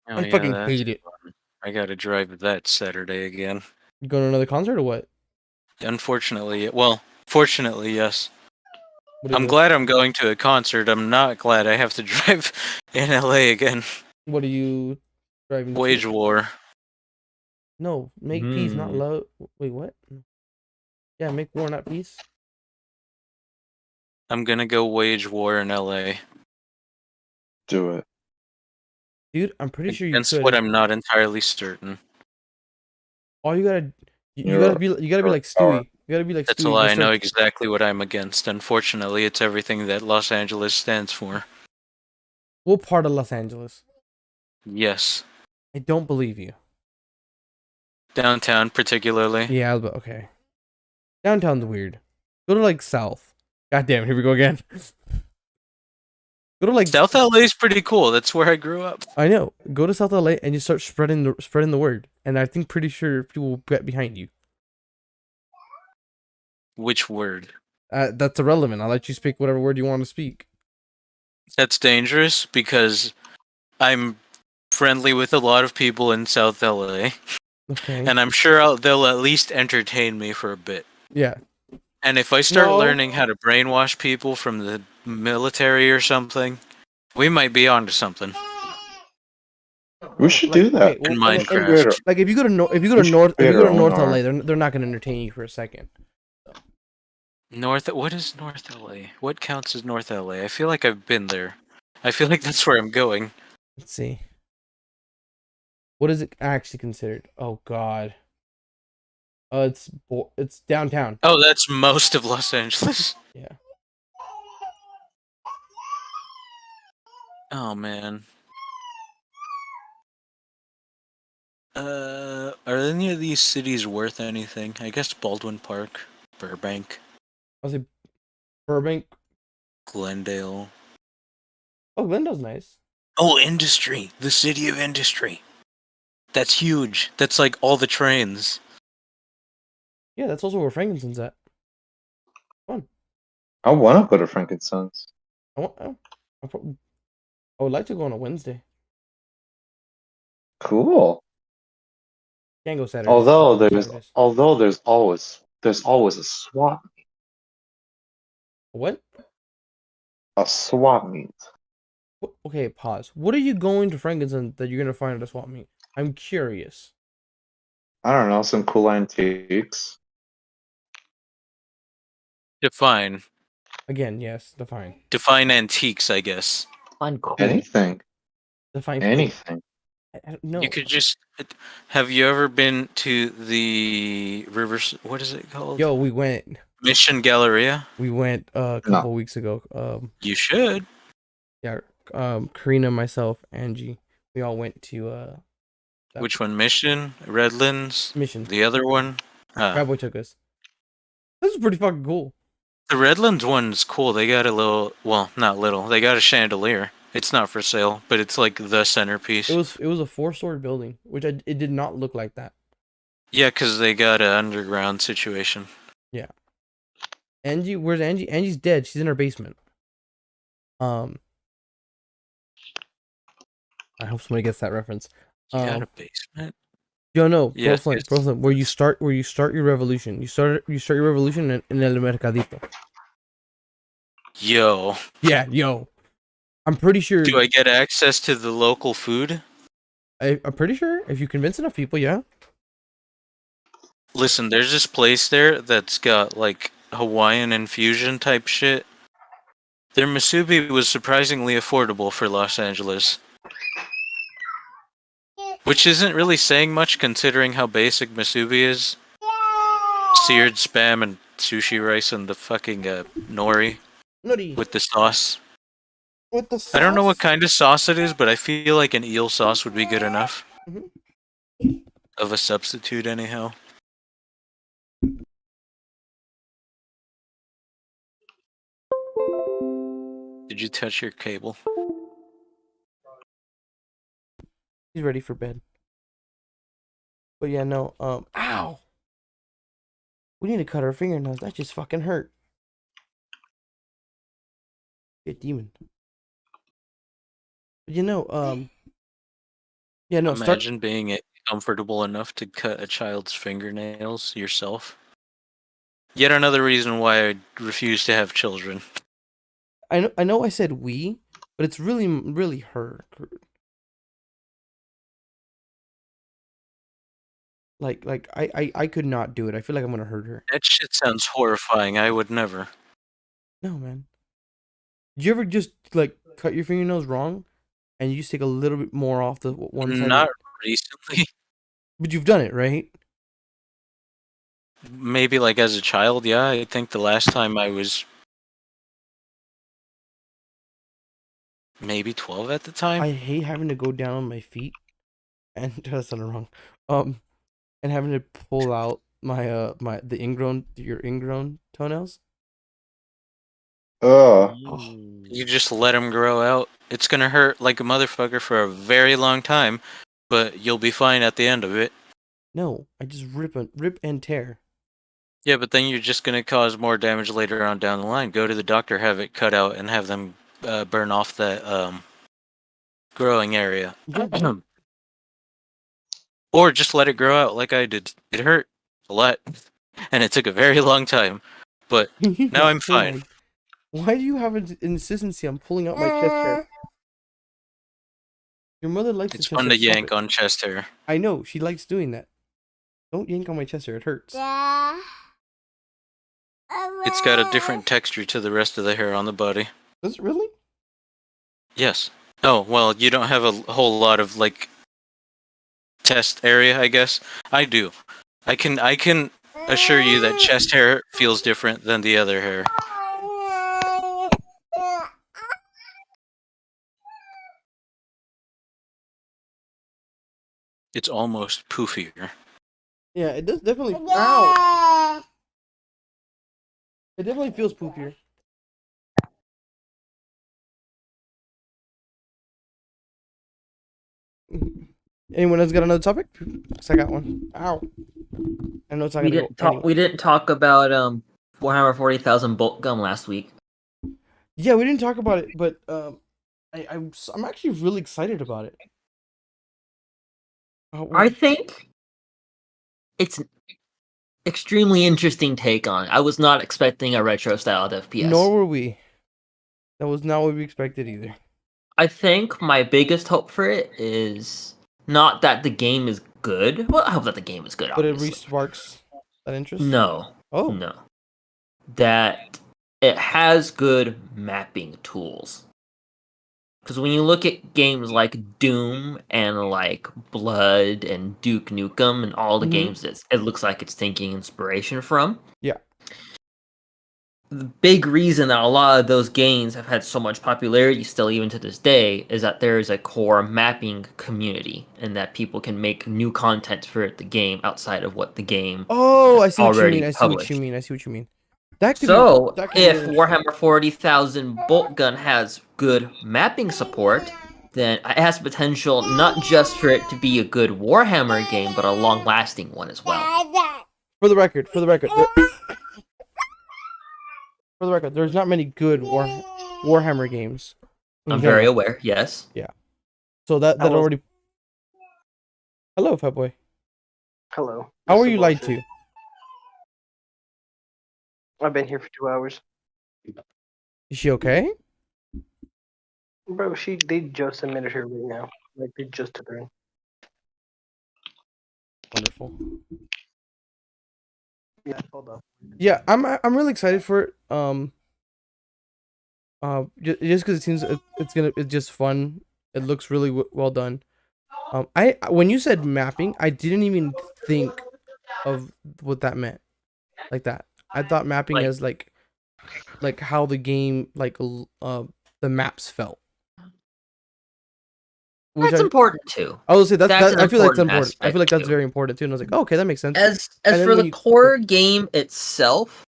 Oh, I yeah, fucking that's hate it. fun. I gotta drive that Saturday again. You going to another concert or what? Unfortunately, well, fortunately, yes. What is I'm it? glad I'm going to a concert. I'm not glad I have to drive in LA again. What are you driving to? Wage war. No, make peace, not Hmm. love. Wait, what? Yeah, make war, not peace. I'm gonna go wage war in LA. Do it. Dude, I'm pretty sure you Against could. what I'm not entirely certain. All you gotta you You're- gotta be like power. Stewie. You gotta be like That's Stewie. a lie. I just know search- exactly what I'm against. Unfortunately, it's everything that Los Angeles stands for. What part of Los Angeles? Yes. I don't believe you. Downtown, particularly. Yeah, but okay. Downtown's weird. Go to like South. God damn, here we go again. Go to like South LA is pretty cool. That's where I grew up. I know. Go to South LA and you start spreading the word, and I think pretty sure people will get behind you. Which word? That's irrelevant. I'll let you speak whatever word you want to speak. That's dangerous because I'm friendly with a lot of people in South LA, Okay. and I'm sure they'll at least entertain me for a bit. Yeah. And if I start No. learning how to brainwash people from the military or something, we might be onto something. We should Like, do that. okay, In well, Minecraft. like if you go to We should North create our own LA, army. they're not gonna entertain you for a second. What is North LA? What counts as North LA? I feel like I've been there. I feel like that's where I'm going. Let's see. What is it actually considered? Oh God. It's downtown. Oh, that's most of Los Angeles. Yeah. Oh man. Are any of these cities worth anything? I guess Baldwin Park, Burbank, I'll say Burbank. Glendale. Oh, Glendale's nice. Oh, Industry, the city of Industry. That's huge. That's like all the trains. Yeah, that's also where Frankincense at. I want to go to Frankincense. I would like to go on a Wednesday. Cool. Can't go Saturday. Although Saturdays. there's always a swap What? meet. Okay, pause. What are you going to Frankenstein that you're gonna find at a swap meet? I'm curious. I don't know, some cool antiques. Define Again, yes, define. define antiques, I guess. Fun, cool. Anything. Define cool. Anything. I don't know. You could just. Have you ever been to the rivers? What is it called? Yo, we went Mission Galleria. a couple weeks ago. You should. Yeah, Karina, myself, Angie, we all went to that Which one? Mission, Redlands, mission. the other one. Crab Boy took us. This is pretty fucking cool. The Redlands one's cool. They got a little, well, not little. They got a chandelier. It's not for sale, but it's like the centerpiece. It was a 4-story building, which it did not look like that. Yeah, because they got an underground situation. Yeah. Angie, where's Angie? Angie's dead. She's in her basement. I hope somebody gets that reference. You got a basement? Yo, no, Yes, Brooklyn, where you start your revolution. You start your revolution in El Mercadito. Yo. Yeah, yo. I'm pretty sure. Do I get access to the local food? I'm pretty sure if you convince enough people, yeah. Listen, there's this place there that's got like Hawaiian infusion type shit. Their musubi was surprisingly affordable for Los Angeles. Which isn't really saying much considering how basic musubi is. Seared spam and sushi rice and the fucking nori Nutty. with the sauce. With the sauce. I don't know what kind of sauce it is, but I feel like an eel sauce would be good enough. Mhm. Of a substitute, anyhow. Did you touch your cable? He's ready for bed. But yeah, no. Ow. We need to cut our fingernails. That just fucking hurt. Get demon. But you know, yeah, no. Imagine being comfortable enough to cut a child's fingernails yourself. Yet another reason why I refuse to have children. I know. I said we, but it's really her. Like I could not do it. I feel like I'm gonna hurt her. That shit sounds horrifying. I would never. No, man. Did you ever just like cut your fingernails wrong, and you just take a little bit more off the one side? Not recently. But you've done it, right? Maybe like as a child, yeah. I think the last time I was maybe 12 at the time. I hate having to go down on my feet, and that's not wrong. And having to pull out my your ingrown toenails. Ugh. You just let them grow out. It's gonna hurt like a motherfucker for a very long time, but you'll be fine at the end of it. No, I just rip and tear. Yeah, but then you're just gonna cause more damage later on down the line. Go to the doctor, have it cut out, and have them burn off that growing area. Or just let it grow out like I did. It hurt a lot, and it took a very long time. But now I'm fine. Why do you have an insistency on pulling out my chest hair? Your mother likes It's the fun chest to hair. Stop yank it. on chest hair. I know, she likes doing that. Don't yank on my chest hair, it hurts. It's got a different texture to the rest of the hair on the body. Does it really? Yes. Oh, well, you don't have a whole lot of, like, test area, I guess. I do. I can assure you that chest hair feels different than the other hair. It's almost poofier. Yeah, it does definitely. Ow! It definitely feels poofier. Anyone else got another topic? 'Cause I got one. Ow! I know it's not We gonna didn't go talk. We didn't talk about Warhammer 40,000 bolt gun last week. Yeah, we didn't talk about it, but I'm actually really excited about it. I think it's an extremely interesting take on it. I was not expecting a retro styled FPS. Nor were we. That was not what we expected either. I think my biggest hope for it is not that the game is good. Well, I hope that the game is good, But it obviously. re-sparks that interest. No. Oh. No. That it has good mapping tools. Because when you look at games like Doom and like Blood and Duke Nukem and all the Mhm. games that it looks like it's taking inspiration from. Yeah. The big reason that a lot of those games have had so much popularity still even to this day is that there is a core mapping community and that people can make new content for the game outside of what the game Oh, I see what you already mean. I see what published. you mean. I see what you mean. That could So, be, that could be if really interesting. Warhammer 40,000 Bolt Gun has good mapping support, then it has potential not just for it to be a good Warhammer game, but a long-lasting one as well. For the record, there's not many good Warhammer games. in I'm very general. aware, yes. So that Hello. already. Hello, Fat Boy. Hello. How This were is you lied bullshit. to? I've been here for 2 hours. Is she okay? Bro, they just submitted her right now. Like, they just took her in. Wonderful. Yeah, hold on. Yeah, I'm really excited for it. Just because it seems it's just fun. It looks really well done. When you said mapping, I didn't even think of what that meant, like that. I thought mapping Like- as like how the game the maps felt. Which That's important too. I will say That's that an I feel like that's important important. I feel like aspect, that's too. very important too. And I was like, oh, okay, that makes sense. As And then for when the you- core game itself,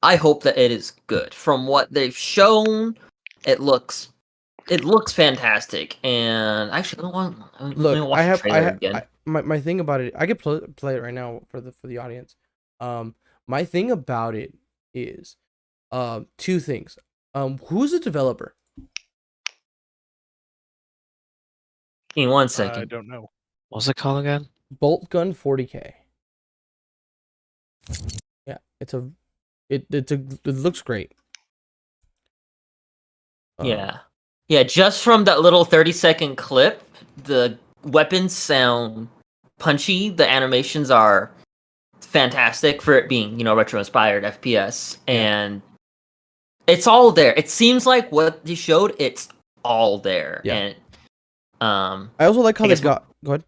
I hope that it is good. From what they've shown, it looks fantastic. And actually, I want to Look, watch the trailer again. my thing about it, I could play it right now for the audience. My thing about it is, two things. Who's the developer? In 1 I second. don't know. What's it called again? Bolt Gun 40K. Yeah, it looks great. Yeah. Yeah, just from that little 30-second clip, the weapons sound punchy, the animations are fantastic for it being, retro-inspired FPS, and it's all there. It seems like what they showed, it's all there. Yeah. And I also like how I they guess got. Go ahead.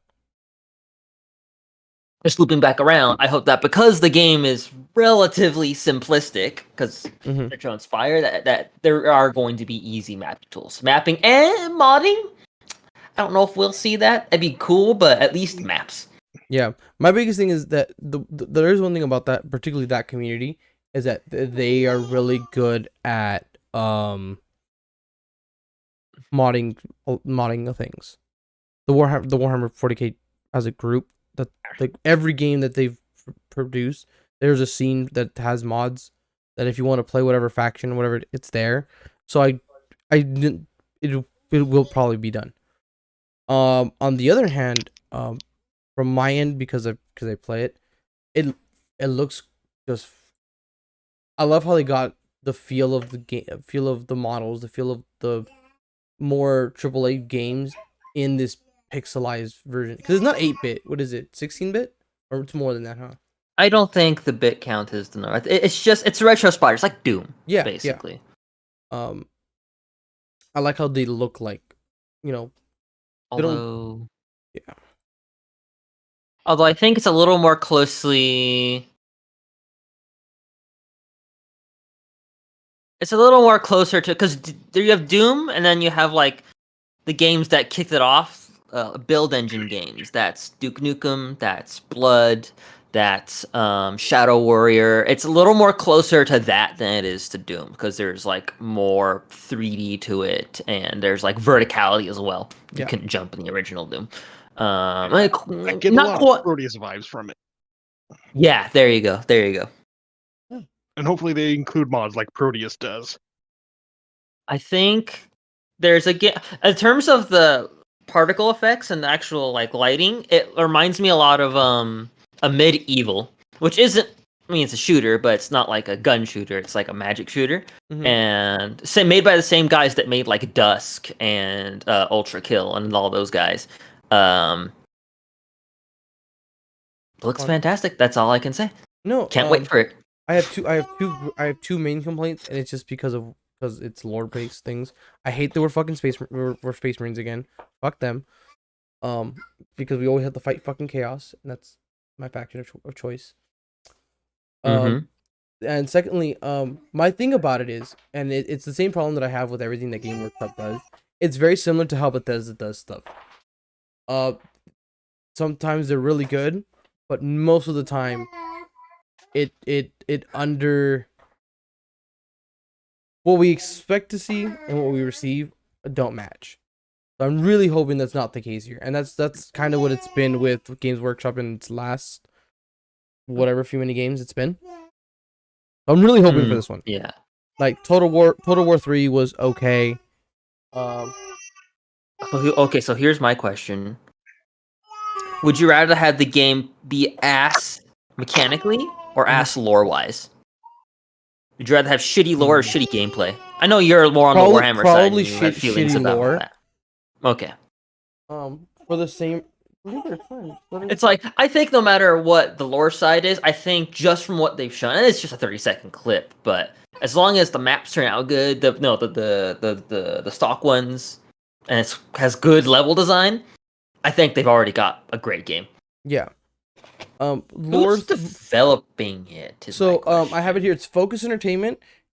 just looping back around, I hope that because the game is relatively simplistic, because Mhm. retro inspired, that there are going to be easy mapping tools. Mapping and modding, I don't know if we'll see that. That'd be cool, but at least maps. Yeah, my biggest thing is that there is one thing about that, particularly that community, is that they are really good at modding things. The Warhammer 40K as a group, that like every game that they've produced, there's a scene that has mods that if you want to play whatever faction, whatever, it's there. So it will probably be done. On the other hand, from my end, because I play it looks just. I love how they got the feel of the game, feel of the models, the feel of the more AAA games in this pixelized version. Because it's not 8-bit. What is it? 16-bit? Or it's more than that, huh? I don't think the bit count is the number. It's retro inspired. It's like Doom, Yeah, basically. yeah. I like how they look like, they don't- Although, yeah. although I think it's a little more closely. It's a little more closer to, because you have Doom, and then you have like the games that kicked it off, build engine games. That's Duke Nukem, that's Blood, that's Shadow Warrior. It's a little more closer to that than it is to Doom, because there's like more 3D to it, and there's like verticality as well. You Yeah. couldn't jump in the original Doom. I get a lot of Proteus vibes from it. Yeah, there you go. There you go. And hopefully they include mods like Proteus does. I think there's in terms of the particle effects and the actual like lighting, it reminds me a lot of a medieval, which isn't mean, it's a shooter, but it's not like a gun shooter. It's like a magic shooter, Mhm. and made by the same guys that made like Dusk and Ultra Kill and all those guys. Looks Fun. fantastic. That's all I can say. No, Can't wait for it. I have two main complaints, and it's just because it's lore based things. I hate that we're fucking we're Space Marines again. Fuck them. Because we always have to fight fucking chaos, and that's my faction of choice. And secondly, my thing about it is, and it's the same problem that I have with everything that Game Workshop does. It's very similar to how Bethesda does stuff. Sometimes they're really good, but most of the time, it under what we expect to see and what we receive don't match. So I'm really hoping that's not the case here, and that's kind of what it's been with Games Workshop in its last whatever few many games it's been. I'm really hoping for this one. Yeah. Like Total War 3 was okay. Okay, so here's my question: would you rather have the game be ass mechanically or ass lore wise? Would you rather have shitty lore or shitty gameplay? I know you're more on the Warhammer side. Probably And you have feelings shitty about lore. that. Okay. For the same. It's like, I think no matter what the lore side is, I think just from what they've shown, and it's just a 30-second clip, but as long as the maps turn out good, the stock ones, and it has good level design, I think they've already got a great game. Yeah. Who's Lore's developing it? So I have it here. It's Focus Entertainment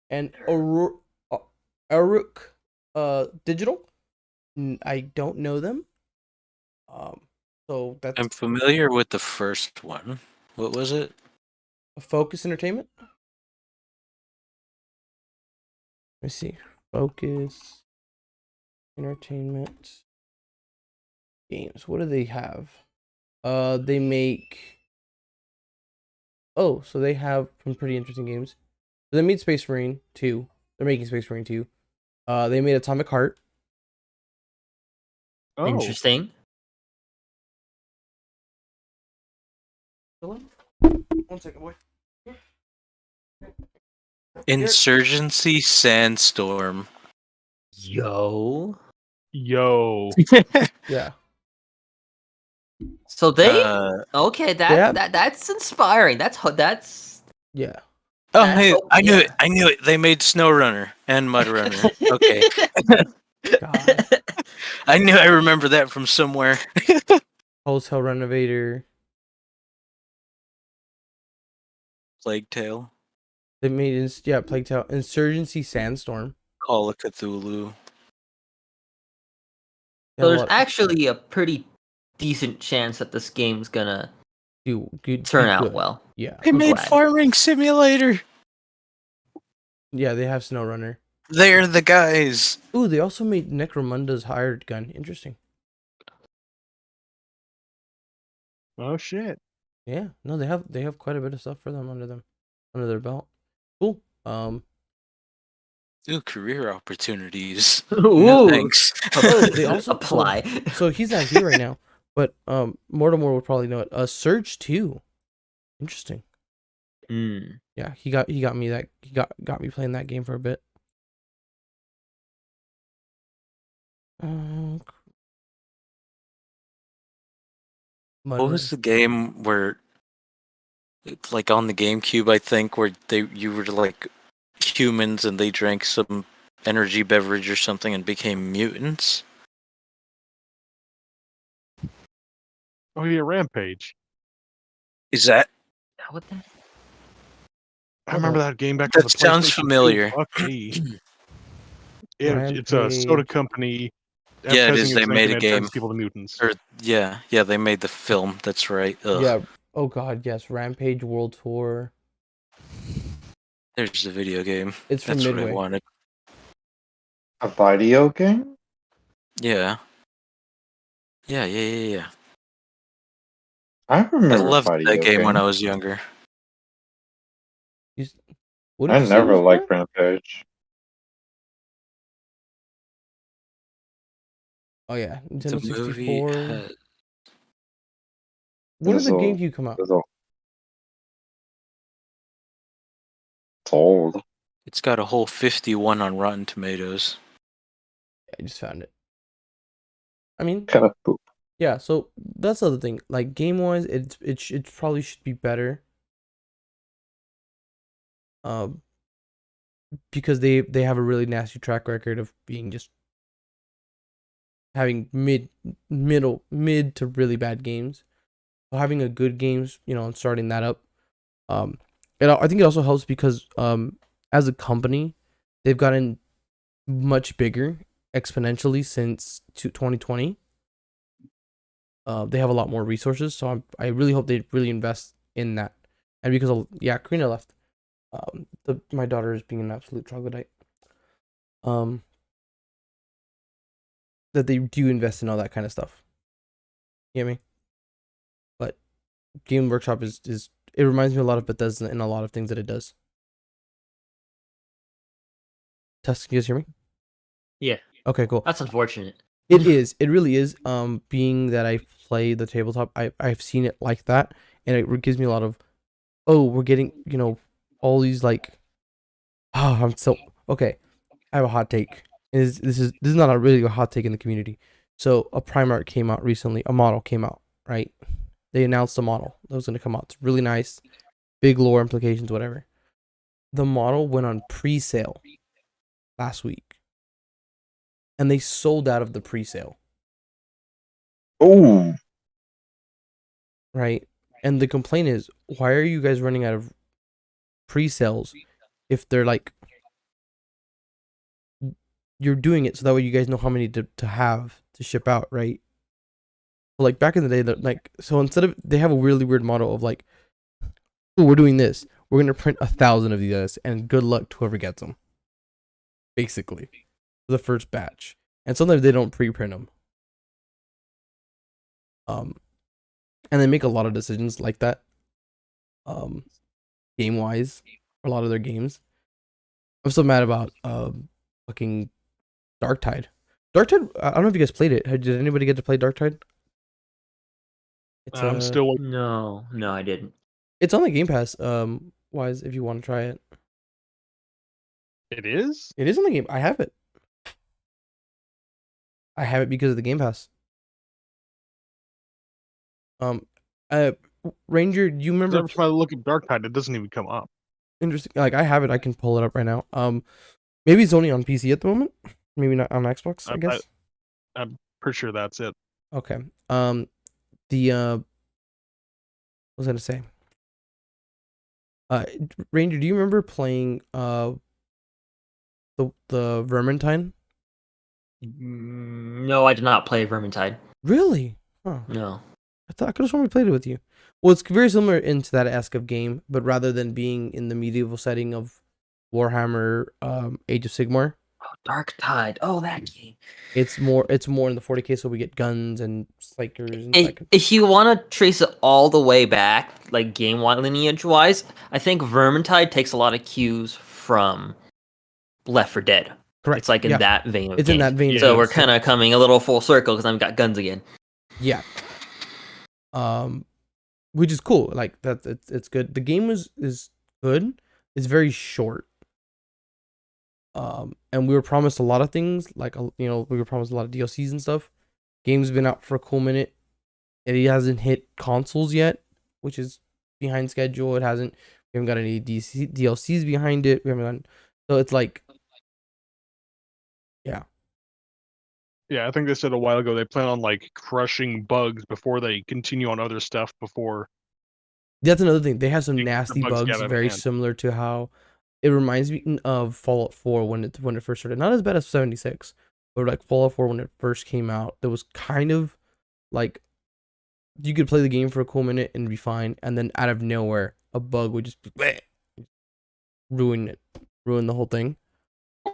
and Aruk Digital. I don't know them. So that's I'm familiar with the first one. What was it? Focus Entertainment. Let me see. Focus Entertainment games. What do they have? They make. Oh, so they have some pretty interesting games. So they made Space Marine 2. They're making Space Marine 2. They made Atomic Heart. Oh, Interesting. One second, boy. Insurgency Sandstorm. Yo. yo. Yeah. So they Okay, that's inspiring. That's Yeah. Oh, That's hey, so- I knew yeah. it. I knew it. They made Snow Runner and Mud Runner. Okay. God. I knew I remember that from somewhere. Hotel Renovator. Plague Tale. They made Plague Tale. Insurgency Sandstorm. Call of Cthulhu. So there's actually a pretty decent chance that this game's gonna turn out well. Yeah. They I'm made glad. Farming Simulator. Yeah, they have SnowRunner. They're the guys. Ooh, they also made Necromunda's hired gun. Interesting. Oh shit. Yeah. No, they have quite a bit of stuff for them under their belt. Cool. Ooh, career opportunities. Ooh. No, thanks. They also apply. So he's not here right now, but Mortimer would probably know it. Surge 2. Interesting. Yeah, he got me playing that game for a bit. What was the game where, like on the GameCube, I think, where you were like humans and they drank some energy beverage or something and became mutants? Oh yeah, Rampage. Is that? What the? I remember that game back That on the sounds PlayStation 2. familiar. Fuck me. It's a soda Rampage. company. Yeah, it is. advertising They its made drink a and it game. turns people to mutants. Or yeah, they made the film. That's right. Ugh. Yeah. Oh God, yes. Rampage World Tour. There's the video game. It's from That's what I Midway. wanted. A video game? Yeah. Yeah. I I remember loved video that game when games. I was younger. What did I you say never was liked that? Rampage. Oh yeah, Nintendo The movie 64. had- When did the Fizzle. GameCube come out? Fizzle. Sold. It's got a whole 51 on Rotten Tomatoes. I just found it. I mean, Kind of poop. yeah. So that's the other thing. Like game wise, it probably should be better. Because they have a really nasty track record of being just having mid to really bad games. So having a good games, and starting that up. I think it also helps because as a company, they've gotten much bigger exponentially since 2020. They have a lot more resources, so I really hope they really invest in that. And because Karina left. My daughter is being an absolute troglodyte. That they do invest in all that kind of stuff. You get me? But Game Workshop is it reminds me a lot of Bethesda in a lot of things that it does. Tess, can you guys hear me? Yeah, Okay, cool. that's unfortunate. It is. It really is. Being that I play the tabletop, I've seen it like that, and it gives me a lot of, we're getting all these like, I'm so okay. I have a hot take. This is not a really a hot take in the community. So a Primark came out recently. A model came out, right? They announced a model that was going to come out. It's really nice, big lore implications, whatever. The model went on pre-sale last week, and they sold out of the pre-sale. Oh, Right? And the complaint is, why are you guys running out of pre-sales if they're like, you're doing it so that way you guys know how many to have to ship out, right? But like back in the day, so instead of, they have a really weird model of like, oh, we're doing this, we're gonna print 1,000 of these and good luck to whoever gets them, basically, for the first batch. And sometimes they don't pre-print them. And they make a lot of decisions like that. Game wise, for a lot of their games. I'm so mad about fucking Darktide. Darktide, I don't know if you guys played it. Did anybody get to play Darktide? I'm still waiting. No, I didn't. It's on the Game Pass. Wise, if you want to try it. It is? It is on the game. I have it. I have it because of the Game Pass. Ranger, do you remember? Every time I look at Dark Tide, it doesn't even come up. Interesting. Like I have it. I can pull it up right now. Maybe it's only on PC at the moment. Maybe not on Xbox. I guess. I'm pretty sure that's it. Okay. What was I gonna say? Ranger, do you remember playing the Vermintide? No, I did not play Vermintide. Really? Huh. No. I could have sworn we played it with you. Well, it's very similar into that ask of game, but rather than being in the medieval setting of Warhammer, Age of Sigmar, Dark Tide. Oh, that game. it's more in the 40k, so we get guns and Psykers and If you want to trace it all the way back, like game lineage wise, I think Vermintide takes a lot of cues from Left 4 Dead. Correct. It's like in that vein of It's game. in that vein. So we're kind of coming a little full circle because I've got guns again. Yeah. Which is cool. Like that, it's good. The game is good. It's very short. And we were promised a lot of things. Like we were promised a lot of DLCs and stuff. Game's been out for a cool minute. It hasn't hit consoles yet, which is behind schedule. We haven't got any DLCs behind it. We haven't gotten, so it's like, yeah. Yeah, I think they said a while ago they plan on like crushing bugs before they continue on other stuff before. That's another thing. They have some The nasty bugs bugs, get out of very hand. similar to how it reminds me of Fallout 4 when it first started. Not as bad as 76, but like Fallout 4 when it first came out, there was kind of like you could play the game for a cool minute and be fine, and then out of nowhere, a bug would just ruin the whole thing.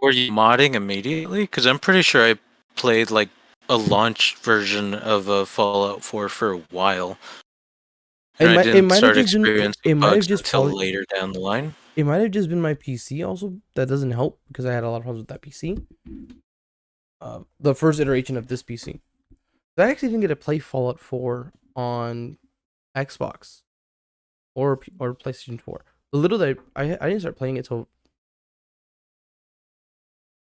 Were you modding immediately? Because I'm pretty sure I played like a launch version of Fallout 4 for a while. And I didn't start experiencing bugs until later down the line. It might have just been my PC also. That doesn't help because I had a lot of problems with that PC. The first iteration of this PC. I actually didn't get to play Fallout 4 on Xbox or PlayStation 4. The little that I didn't start playing it till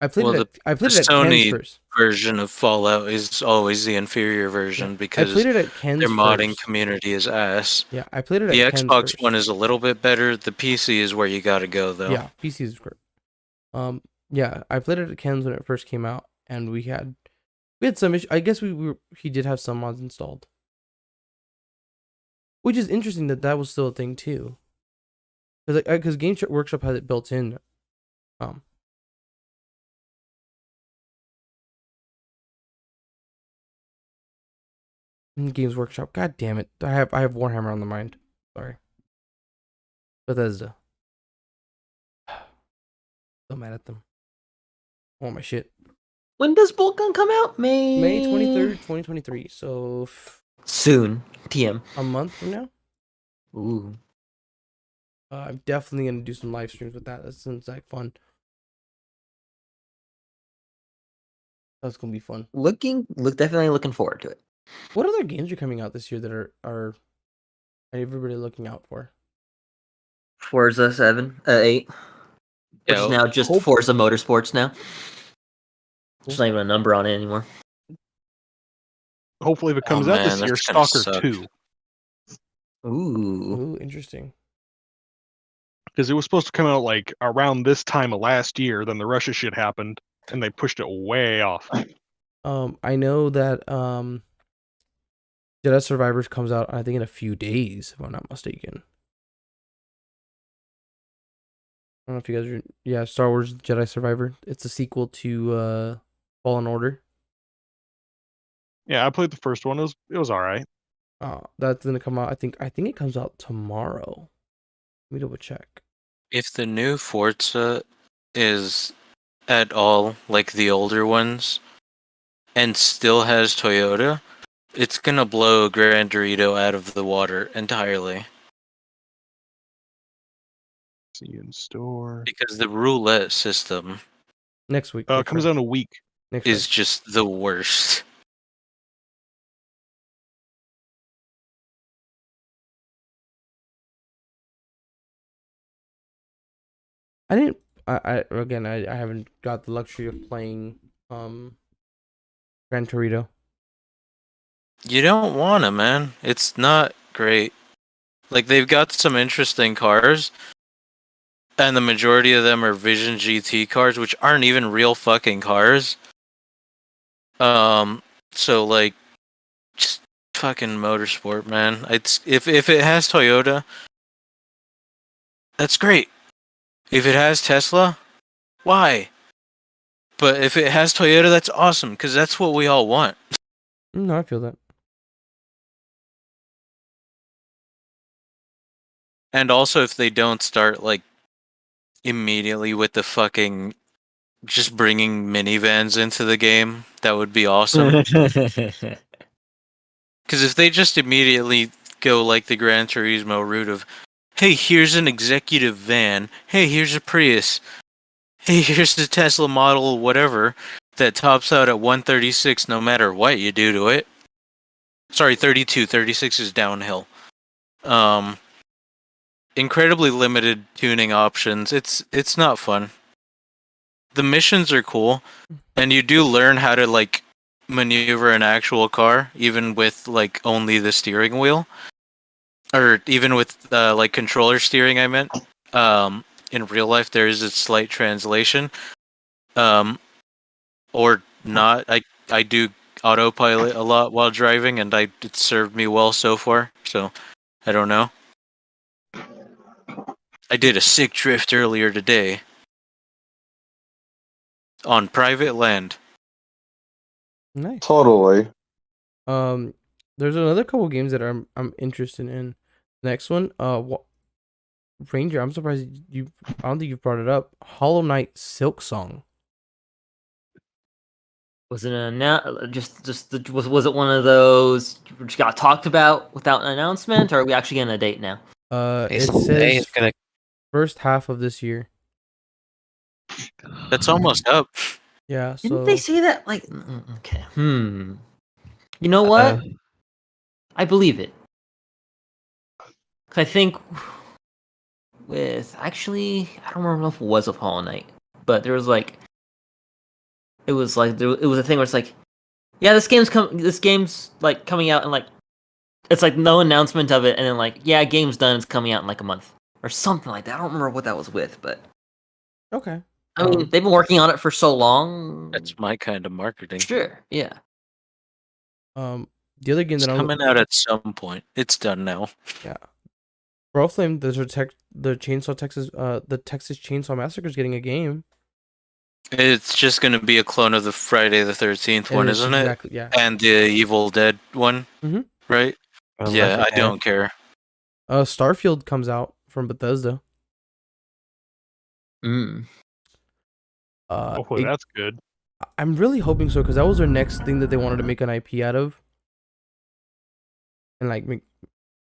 I played Well, it. I the played it at Ken's Sony first. version of Fallout is always the inferior version I because played it at their Ken's modding first. community is ass. Yeah, I played it The at Ken's Xbox first. one is a little bit better. The PC is where you gotta go, though. Yeah, PC is great. Yeah, I played it at Ken's when it first came out, and we had some issue. I guess he did have some mods installed, which is interesting that was still a thing too. Because Game Workshop has it built in. Games Workshop. God damn it! I have Warhammer on the mind. Sorry. Bethesda. So mad at them. Oh my shit. When does Boltgun come out? May 23rd, 2023. So Soon. TM. a month from now. Ooh. I'm definitely gonna do some live streams with that. That sounds like fun. That's gonna be fun. Definitely looking forward to it. What other games are coming out this year that are everybody looking out for? Forza 8. Which is now just Forza Motorsports now. There's not even a number on it anymore. Hopefully, if it comes out this year, Stalker 2. Ooh, interesting. Because it was supposed to come out like around this time of last year, then the Russia shit happened, and they pushed it way off. I know that Jedi Survivors comes out, I think, in a few days, if I'm not mistaken. I don't know if you guys are... Yeah, Star Wars Jedi Survivor. It's a sequel to Fallen Order. Yeah, I played the first one. It was all right. That's gonna come out. I think it comes out tomorrow. Let me double check. If the new Forza is at all like the older ones and still has Toyota, it's gonna blow Gran Torino out of the water entirely. See you in store. Because the roulette system Next week. It comes out in a week. Next is just the worst. I didn't. I haven't got the luxury of playing Gran Torino. You don't wanna, man. It's not great. Like, they've got some interesting cars, and the majority of them are Vision GT cars, which aren't even real fucking cars. So like, just fucking motorsport, man. It's if it has Toyota, that's great. If it has Tesla, why? But if it has Toyota, that's awesome, because that's what we all want. No, I feel that. And also, if they don't start, like, immediately with the fucking just bringing minivans into the game, that would be awesome. Because if they just immediately go like the Gran Turismo route of, hey, here's an executive van, hey, here's a Prius, hey, here's the Tesla model whatever that tops out at 136 no matter what you do to it. Sorry, 32. 36 is downhill. Incredibly limited tuning options. It's not fun. The missions are cool, and you do learn how to like maneuver an actual car, even with like only the steering wheel, or even with like controller steering. I meant. In real life, there is a slight translation, or not. I do autopilot a lot while driving, and it served me well so far. So I don't know. I did a sick drift earlier today on private land. Nice. Totally. There's another couple games that I'm interested in. Next one, Ranger. I'm surprised you. I don't think you brought it up. Hollow Knight Silk Song. Was it was it one of those which got talked about without an announcement, or are we actually getting a date now? It says first half of this year. That's almost up. Yeah. So Didn't they say that? Like, okay. You know what? I believe it. I think with actually I don't remember if it was with Hollow Knight, but there was like it was a thing where it's like, yeah, this game's like coming out, and like it's like no announcement of it, and then like, yeah, game's done, it's coming out in like a month or something like that. I don't remember what that was with, but Okay. I mean, they've been working on it for so long. That's my kind of marketing. Sure, yeah. The other game It's that I'm coming out at some point. It's done now. Bro Flame, the Texas Chainsaw Massacre is getting a game. It's just going to be a clone of the Friday the 13th one, isn't exactly, it? Yeah. And the Evil Dead one, Mhm. right? Or Yeah, Left I don't care. Starfield comes out from Bethesda. Mm. Hopefully that's good. I'm really hoping so, because that was their next thing that they wanted to make an IP out of. And like,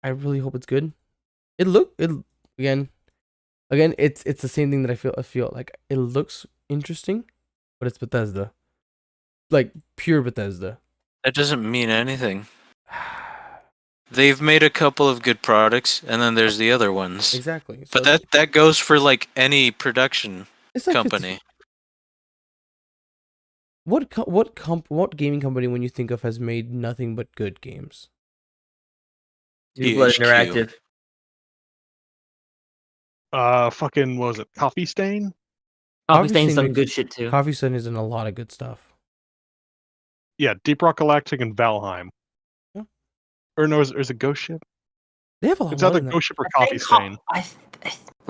I really hope it's good. Again, it's the same thing that I feel like it looks interesting, but it's Bethesda, like pure Bethesda. That doesn't mean anything. They've made a couple of good products, and then there's the other ones. Exactly. But that goes for like any production it's like company. What gaming company, when you think of, has made nothing but good games? New Blood THQ. Interactive. Fucking what was it? Coffee Stain? Coffee Stain's done makes- good shit too. Coffee Stain is in a lot of good stuff. Yeah, Deep Rock Galactic and Valheim. Yeah. Or no, is it Ghost Ship? They have a lot. It's more either than that. Ghost Ship or I Coffee think Stain.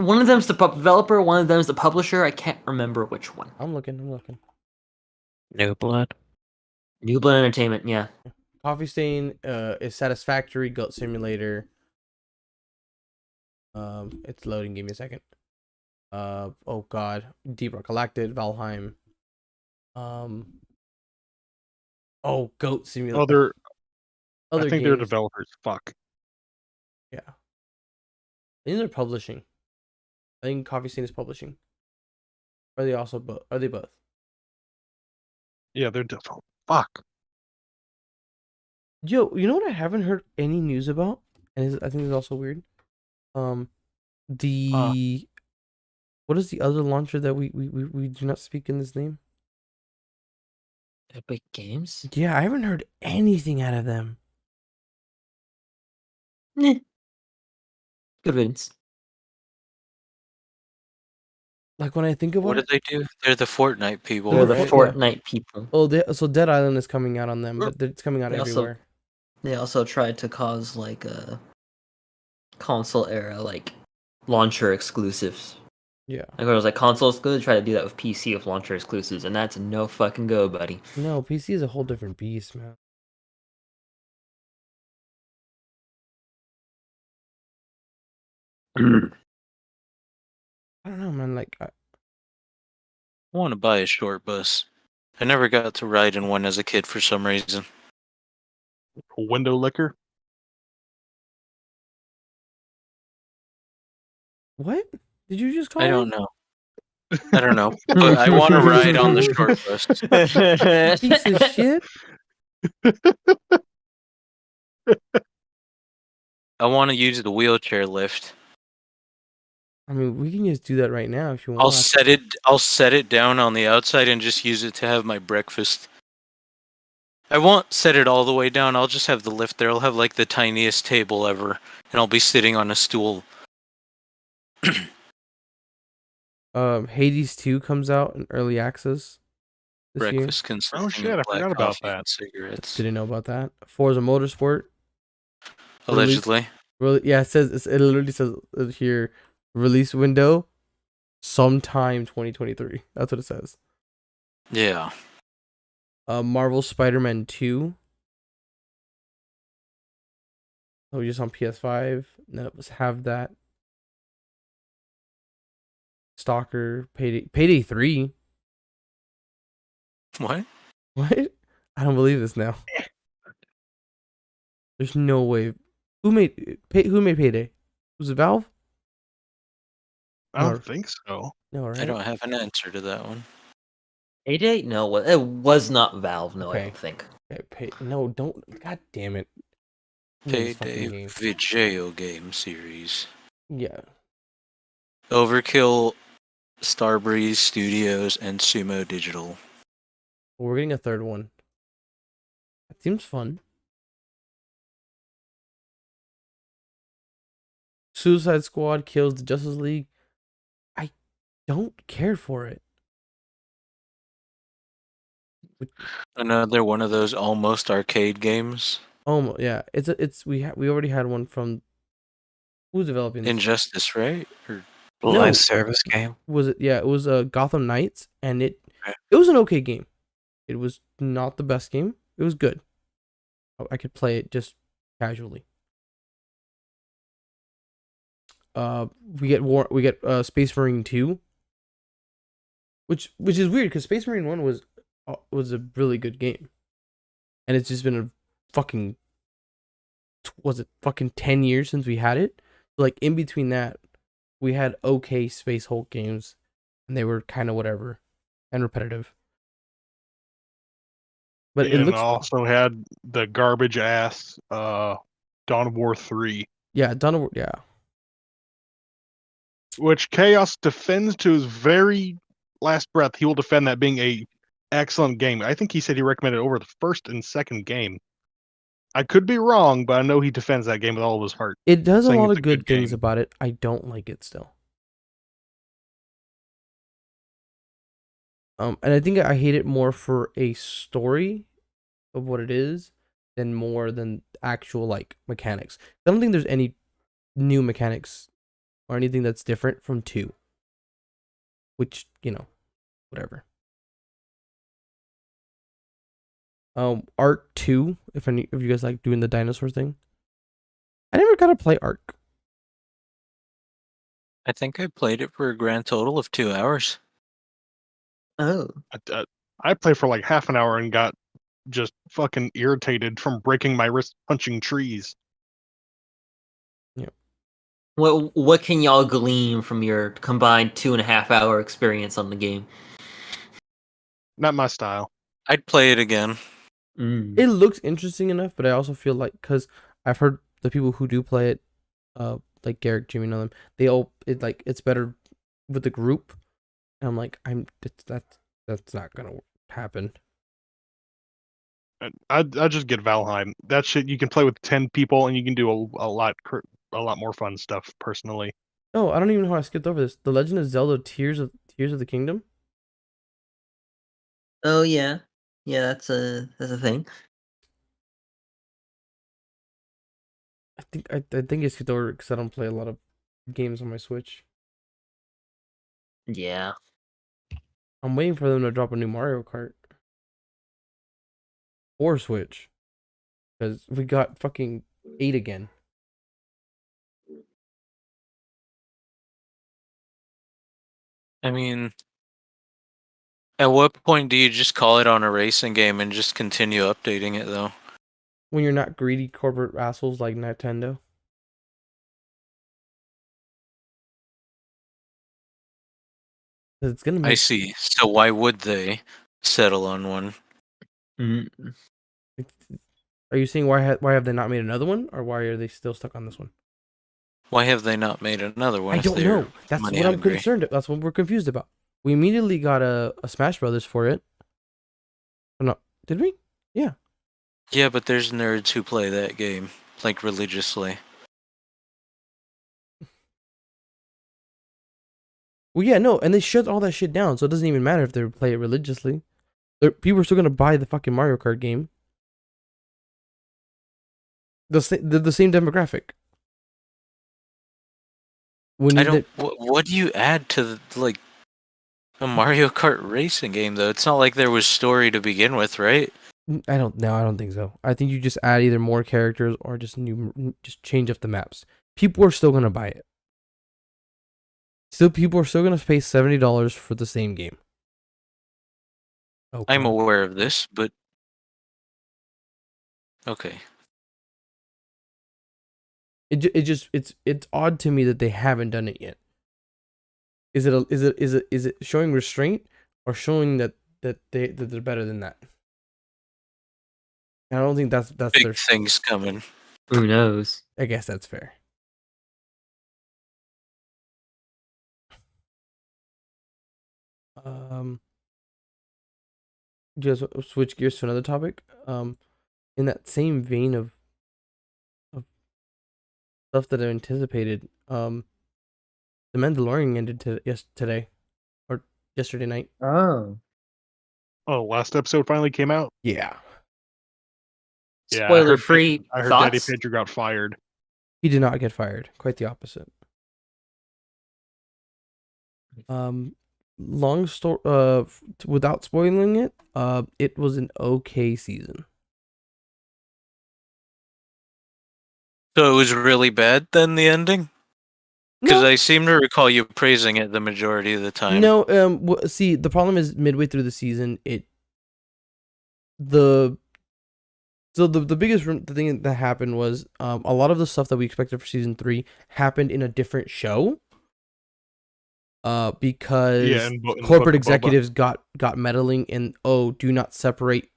one of them's the developer, one of them's the publisher. I can't remember which one. I'm looking. New Blood. New Blood Entertainment, yeah. Coffee Stain is Satisfactory, Goat Simulator. It's loading. Give me a second. Oh god, Deep Rock Galactic, Valheim. Oh, Goat Simulator. Other Other I think they're games. developers. Fuck. Yeah. I think they're publishing. I think Coffee Stain is publishing. Are they also both? Are they both? Yeah, they're developers. Fuck. Yo, you know what I haven't heard any news about, and I think it's also weird. The what is the other launcher that we do not speak in this name? Epic Games? Yeah, I haven't heard anything out of them. Good riddance. Like when I think about What do it, they do? They're the Fortnite people, They're the right? Fortnite people. oh, so Dead Island is coming out on them, but it's coming out They also- everywhere. They also tried to cause like a console era like launcher exclusives. Yeah. Like it was like console exclusive, try to do that with PC with launcher exclusives, and that's a no fucking go, buddy. No, PC is a whole different beast, man. I don't know, man. Like, I want to buy a short bus. I never got to ride in one as a kid for some reason. Window liquor. what did you just call? I it? don't know. I don't know. But I want to ride on the short bus. Piece of shit. I want to use the wheelchair lift. I mean, we can just do that right now if you want. I'll set it down on the outside and just use it to have my breakfast. I won't set it all the way down. I'll just have the lift there. I'll have like the tiniest table ever, and I'll be sitting on a stool. Hades 2 comes out in early access this year. Breakfast consisting Oh, shit, of I black forgot about coffee and that. cigarettes. Didn't know about that. Forza Motorsport. Allegedly. Really? Yeah, it literally says here, release window sometime 2023. That's what it says. Yeah. Marvel Spider-Man 2. Oh, just on PS5. None of us have that. Stalker, Payday 3. What? What? I don't believe this now. There's no way. Who made Payday? Was it Valve? I don't Or- think so. No, right? I don't have an answer to that one. Payday? No, it was not Valve. No, I Okay. don't think. Okay, no, don't. God damn it. I hate this fucking Payday game. video game series. Yeah. Overkill, Starbreeze Studios, and Sumo Digital. We're getting a third one. That seems fun. Suicide Squad kills the Justice League. I don't care for it. Another one of those almost arcade games. Almost, yeah. We already had one from who's developing this? Injustice, right? Or Live service game. Was it? Yeah, it was Gotham Knights, and it Okay. was an okay game. It was not the best game. It was good. I could play it just casually. We get Space Marine 2, which is weird because Space Marine 1 was a really good game, and it's just been a fucking 10 years since we had it. Like in between that, we had okay Space Hulk games, and they were kind of whatever and repetitive. But it and looks also had the garbage ass Dawn of War 3, yeah, Dawn, yeah. which Chaos defends to his very last breath. He will defend that being a excellent game. I think he said he recommended it over the first and second game. I could be wrong, but I know he defends that game with all of his heart. It does a saying lot it's of a good good things game. about it. I don't like it still. And I think I hate it more for a story of what it is than more than actual like mechanics. I don't think there's any new mechanics or anything that's different from 2. Which, whatever. Arc 2, if any of you guys like doing the dinosaur thing. I never got to play Arc. I think I played it for a grand total of 2 hours. Oh. I played for like half an hour and got just fucking irritated from breaking my wrist punching trees. What can y'all glean from your combined 2.5 hour experience on the game? Not my style. I'd play it again. It looks interesting enough, but I also feel like because I've heard the people who do play it, like Garrick, Jimmy, and all them, it's better with the group. And I'm like, that's not gonna happen. I just get Valheim. That shit you can play with 10 people and you can do a lot more fun stuff. Personally, Oh, I don't even know how I skipped over this. The Legend of Zelda: Tears of the Kingdom. Oh yeah, yeah. That's a thing. I think I skipped over because I don't play a lot of games on my Switch. Yeah. I'm waiting for them to drop a new Mario Kart or Switch because we got fucking 8 again. I mean, at what point do you just call it on a racing game and just continue updating it, though? When you're not greedy corporate assholes like Nintendo. It's gonna I make. see. So why would they settle on one? Are you saying why have they not made another one, or why are they still stuck on this one? Why have they not made another one? I if don't they're know. That's money what I'm hungry? concerned. That's what we're confused about. We immediately got a Smash Brothers for it. Oh, no, did we? Yeah. Yeah, but there's nerds who play that game like religiously. Well, yeah, no, and they shut all that shit down, so it doesn't even matter if they play it religiously. People are still gonna buy the fucking Mario Kart game. The same demographic. I don't. What do you add to like a Mario Kart racing game though? It's not like there was story to begin with, right? I don't think so. I think you just add either more characters or just change up the maps. People are still gonna buy it. People are still gonna pay $70 for the same game. Okay. I'm aware of this, but okay. It's odd to me that they haven't done it yet. Is it showing restraint or showing that they're better than that? I don't think that's Big their things coming. Who knows? I guess that's fair. Just switch gears to another topic. In that same vein of stuff that I anticipated, The Mandalorian ended today or yesterday night. Oh. Oh, last episode finally came out. Yeah, Yeah, Spoiler free I heard Daddy thoughts. Pedro got fired. he did not get fired. Quite the opposite. Long story. Without spoiling it, it was an okay season. So it was really bad then, the ending? Because No, I seem to recall you praising it the majority of the time. no. See, the problem is midway through the season, the biggest the thing that happened was a lot of the stuff that we expected for season 3 happened in a different show. Because In Book corporate of Boba. executives got meddling and do not separate.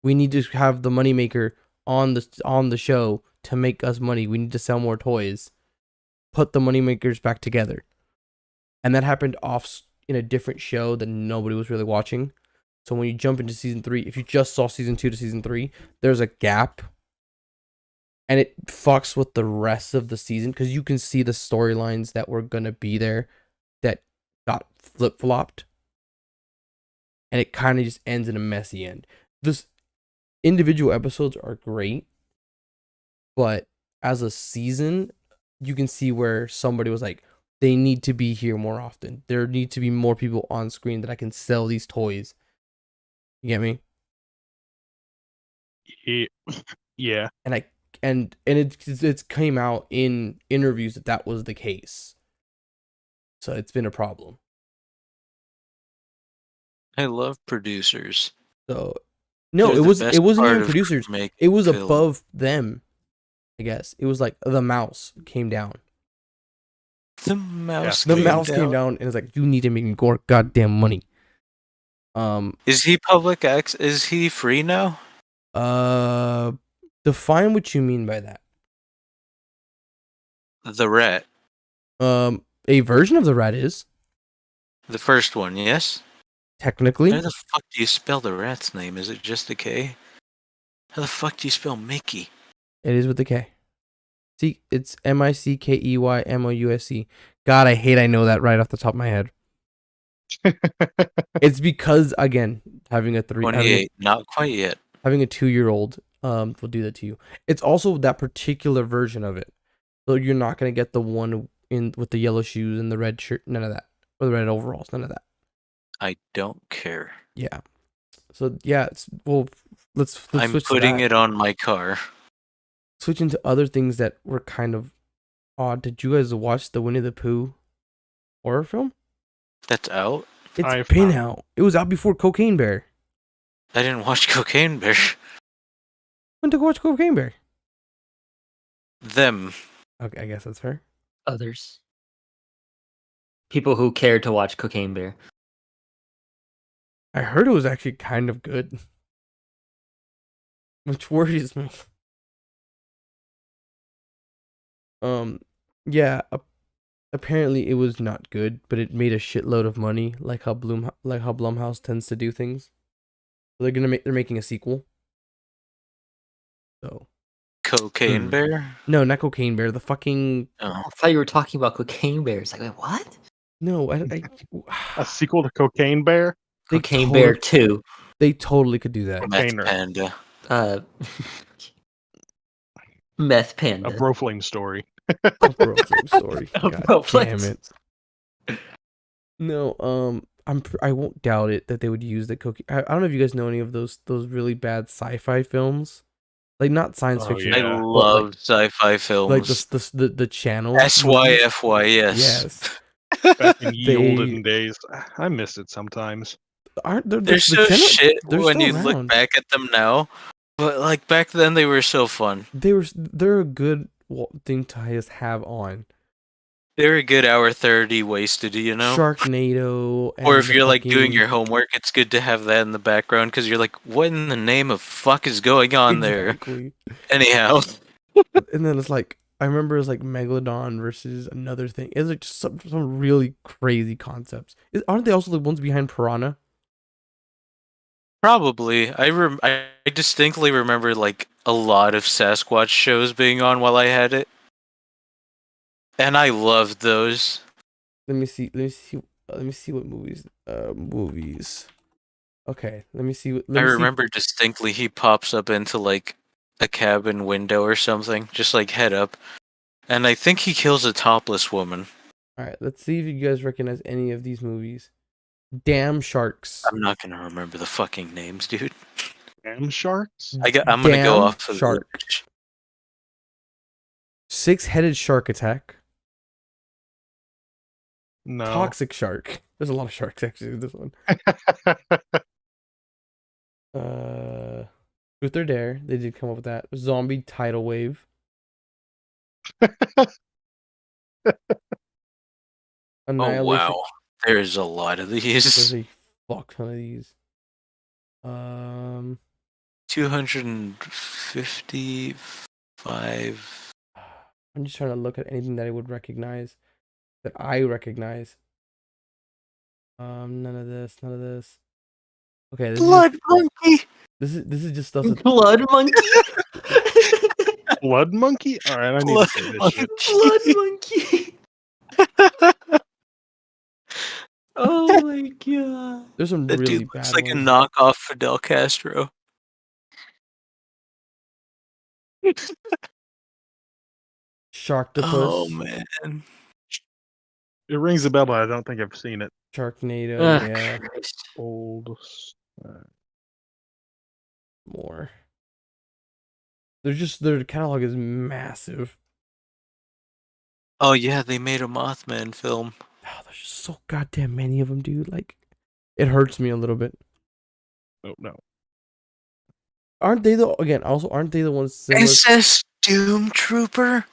We need to have the moneymaker on the show to make us money. We need to sell more toys. Put the moneymakers back together. And that happened off in a different show that nobody was really watching. So when you jump into season 3, if you just saw season 2 to season 3, there's a gap. And it fucks with the rest of the season because you can see the storylines that were going to be there that got flip-flopped. And it kind of just ends in a messy end. This individual episodes are great. But as a season, you can see where somebody was like, they need to be here more often. There need to be more people on screen that I can sell these toys. You get me? Yeah. And it's came out in interviews that was the case. So it's been a problem. I love producers. So no, They're it the wasn't best even part of producers. making It was film. above them. I guess it was like the mouse came down. The mouse. The came mouse down. came down and it's like, you need to make me more goddamn money. Is he public access? Is he free now? Define what you mean by that. The rat. A version of the rat is The first one, yes? technically. How the fuck do you spell the rat's name? Is it just a K? How the fuck do you spell Mickey? It is with the K. See, it's MICKEYMOUSE. God, I know that right off the top of my head. It's because again, having a 28. Not quite yet. having a 2-year-old will do that to you. It's also that particular version of it. So you're not gonna get the one in with the yellow shoes and the red shirt, none of that. Or the red overalls, none of that. I don't care. Yeah. So yeah, let's I'm switch to putting that. it on my car. Switching to other things that were kind of odd. Did you guys watch the Winnie the Pooh horror film? That's out? It's been out. It was out before Cocaine Bear. I didn't watch Cocaine Bear. When to go watch Cocaine Bear? Them. Okay, I guess that's fair. Others. People who care to watch Cocaine Bear. I heard it was actually kind of good. Which worries me. Yeah, apparently it was not good, but it made a shitload of money, like how Blumhouse tends to do things. So they're making a sequel. So Cocaine Bear? no, not Cocaine Bear. The fucking Oh. I thought you were talking about Cocaine Bear. It's like, wait, what? no. A sequel to Cocaine Bear? They Cocaine Bear 2. They totally could do that. Meth Cocainer. Panda. Meth A Panda. Broflame story. A Broflame story. A God Broflame. damn it. No, I won't doubt it that they would use the cocaine. I don't know if you guys know any of those really bad sci-fi films, like not science Oh, fiction. yeah. I but love sci-fi films. like the channel. SYFY, yes. Back in ye They- olden days. I miss it sometimes. Aren't they're They're so channel- shit they're when still you look around. back at them now. But like back then they were so fun. They're a good thing to just have on. They were a good hour 30 wasted, you know? Sharknado. Or and if the you're like doing fucking- your homework, it's good to have that in the background because you're like, what in the name of fuck is going on there? Exactly. Anyhow. And then it's like I remember it was like Megalodon versus another thing. It was like just some really crazy concepts. Aren't they also the ones behind Piranha? Probably. I distinctly remember like a lot of Sasquatch shows being on while I had it, and I loved those. Let me see. Let me see what movies. Movies. Okay. Let me see. I remember distinctly he pops up into like a cabin window or something, just like head up, and I think he kills a topless woman. All right. Let's see if you guys recognize any of these movies. Damn Sharks. I'm not gonna remember the fucking names, dude. Damn sharks? I'm gonna go Damn off of Shark. the... Six-headed shark attack. No. Toxic shark. There's a lot of sharks actually in this one. Truth or Dare. They did come up with that. Zombie tidal wave. Oh Annihilation. wow, there's a lot of There's these. a fuck ton of these. 255. I'm just trying to look at anything that I would recognize. That I recognize. None of this. None of this. Okay, Blood monkey. This is just stuff that Blood monkey. Blood monkey? All right, I need to see this shit. Blood monkey. Oh my god. there's some That really dude bad looks like ones. a knockoff Fidel Castro. Sharktopus. Oh man. It rings a bell, but I don't think I've seen it. Sharknado. Ugh, Yeah, Christ. Old. more. Their catalog is massive. Oh yeah, they made a Mothman film. Oh, there's just so goddamn many of them, dude. Like, it hurts me a little bit. Oh no. Aren't they the aren't they the ones similar? SS Doom Trooper?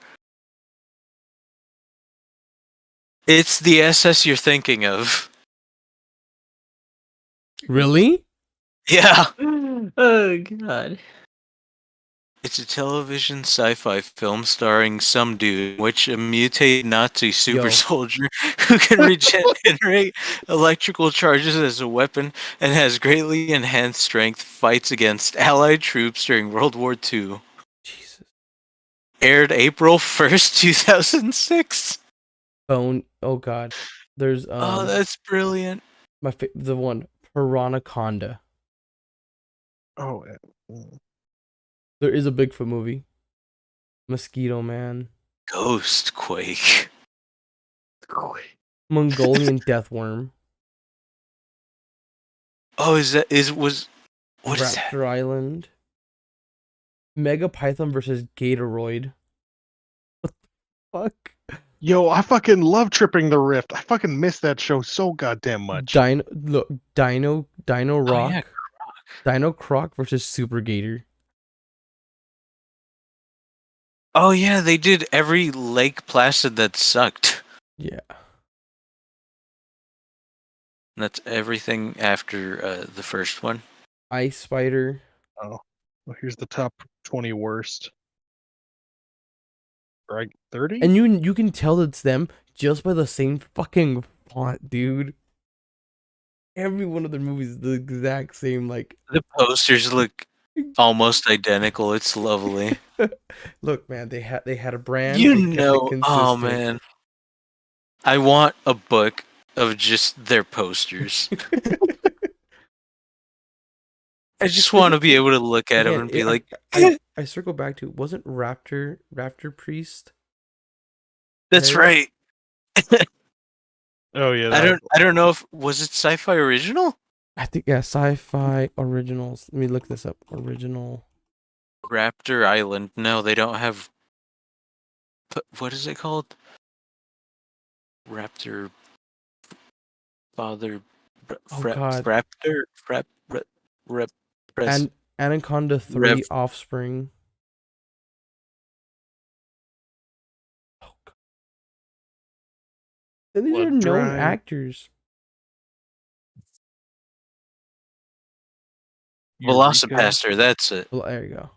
It's the SS you're thinking of. Really? Yeah. Oh god. It's a television sci-fi film starring some dude, which a mutated Nazi super Yo. soldier who can regenerate electrical charges as a weapon and has greatly enhanced strength fights against Allied troops during World War II. Jesus. Aired April 1st, 2006. Bone. Oh god. There's Oh, that's brilliant. the one Piranaconda. Oh. There is a Bigfoot movie. Mosquito Man. Ghost Quake. Mongolian Death Worm. Oh, what is that? Raptor Island. Mega Python versus Gatoroid. What the fuck? Yo, I fucking love Tripping the Rift. I fucking miss that show so goddamn much. Dino Rock. Oh, yeah, Dino Croc versus Super Gator. Oh yeah, they did every Lake Placid that sucked. Yeah. That's everything after the first one. Ice Spider. Oh. Well, here's the top 20 worst. Right, 30? And you can tell it's them just by the same fucking font, dude. Every one of their movies is the exact same, like. The posters look almost identical. It's lovely. Look, man, they had a brand. You they kept it know, oh consistent. man, I want a book of just their posters. I just want to be able to look at them and be like, I circle back to, wasn't Raptor Priest? "That's right." Oh yeah. I don't know if was it Sci-Fi Original. I think Sci-Fi Originals. Let me look this up. Original. Raptor Island. No, they don't have. What is it called? Raptor. Father. God. Raptor. And Anaconda 3 Offspring. Oh, God. And these are known Drive. actors. Velocipaster. That's it. Well, there you go.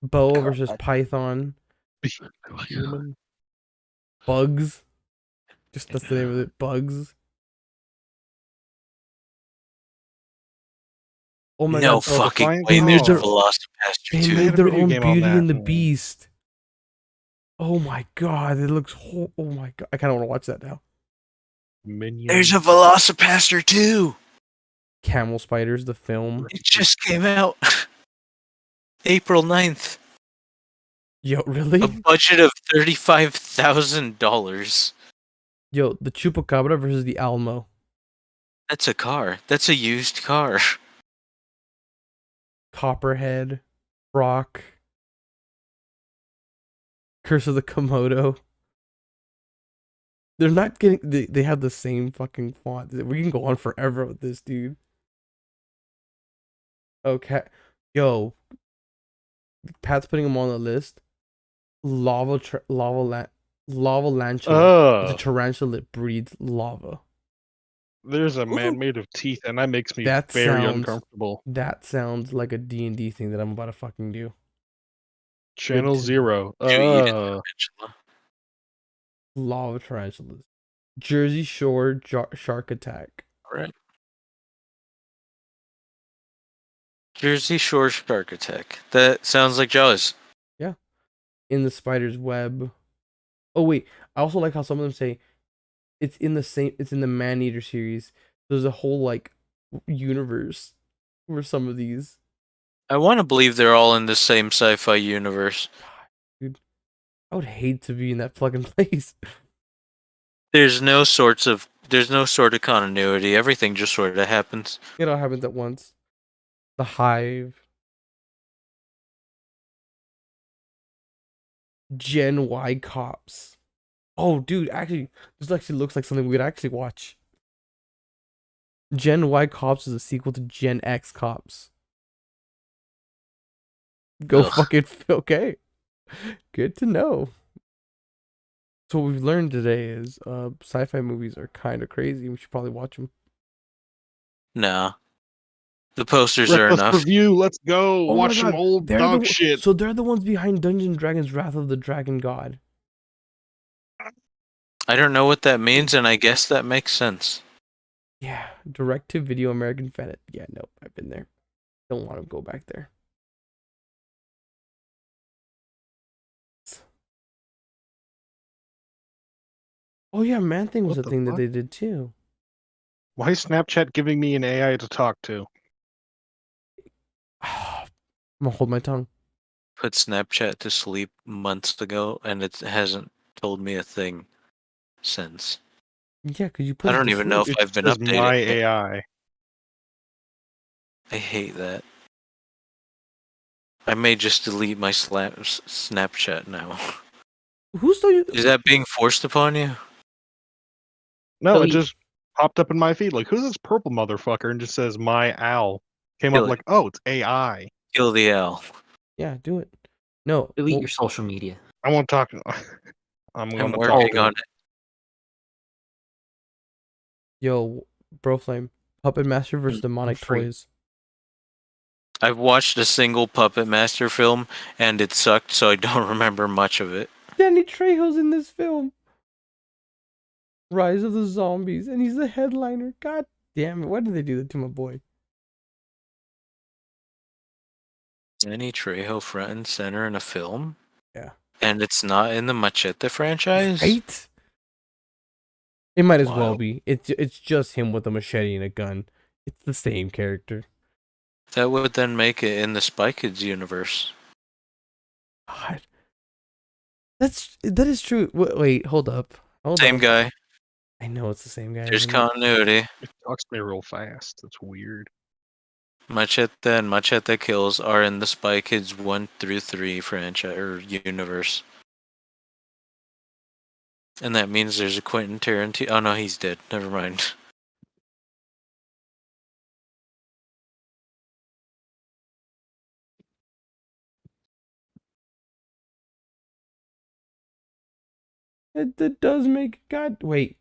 Boa versus Python. Human. Bugs. Just that's the name of it. Bugs. Oh my No god. So fucking Defiant way. There's a They Velocipaster they too. made had a their video own game on Beauty that. and the Beast. Oh my god. It looks. Oh my god. I kind of want to watch that now. Minion. There's a Velocipaster too. Camel Spiders, the film. It just came out April 9th. Yo, A really? budget of $35,000. Yo, the Chupacabra versus the Alamo. That's a car. That's a used car. Copperhead. Rock. Curse of the Komodo. They're not getting. They have the same fucking font. We can go on forever with this, dude. Okay. Yo. Pat's putting them on the list. Lava lantula. It's a tarantula that breeds lava. There's a man made of teeth, and that makes me That very sounds- uncomfortable. That sounds like a D&D thing that I'm about to fucking do. Channel to- 0. You eat it, tarantula. Lava tarantulas. Jersey Shore shark attack. Alright. Jersey Shore Shark Attack. That sounds like Jaws. In the spider's web. Oh wait, I also like how some of them say it's in the Man-Eater series. There's a whole like universe for some of these. I want to believe they're all in the same sci-fi universe. I would hate to be in that fucking place. There's no sort of continuity. Everything just sort of happens. It all happens at once. The Hive. Gen Y Cops. Oh, dude, actually, this actually looks like something we'd actually watch. Gen Y Cops is a sequel to Gen X Cops. Go Ugh. fucking okay. Good to know. So what we've learned today is sci-fi movies are kind of crazy. We should probably watch them. Nah. The posters are Reckless enough. review. Let's go. Oh my Watch some God, old they're dog the, shit. So they're the ones behind Dungeons and Dragons: Wrath of the Dragon God. I don't know what that means, and I guess that makes sense. Yeah, direct to video American Fan. Yeah, nope, I've been there. Don't want to go back there. Oh yeah, Man Thing was What a the thing that fuck? they did too. Why is Snapchat giving me an AI to talk to? I'm gonna hold my tongue. Put Snapchat to sleep months ago, and it hasn't told me a thing since. Yeah, because you put. I it don't to even know sleep. if It I've been says updating my it. AI. I hate that. I may just delete my Snapchat now. Who's still you? Is that being forced upon you? No, So it you- just popped up in my feed. Like, who's this purple motherfucker? And just says my owl. Came Kill up it. like, oh, it's AI. Kill the owl. Yeah, do it. No, Delete well, your social media. I won't talk. I'm I'm going to working talk. on it. yo, Bro Flame, Puppet Master versus I'm Demonic free. Toys. I've watched a single Puppet Master film, and it sucked, so I don't remember much of it. Danny Trejo's in this film. Rise of the Zombies, and he's the headliner. God damn it! Why did they do that to my boy? Danny Trejo front and center in a film? Yeah. And it's not in the Machete franchise? Right? It might as well Wild. be. It's just him with a machete and a gun. It's the same character. That would then make it in the Spy Kids universe. God. That is true. Wait, hold up. Hold Same up. guy. I know it's the same guy. There's isn't it? continuity. It talks to me real fast. That's weird. Machete and Machete Kills are in the Spy Kids 1 through 3 franchise or universe. And that means there's a Quentin Tarantino. Oh no, he's dead. Never mind. It does make God wait.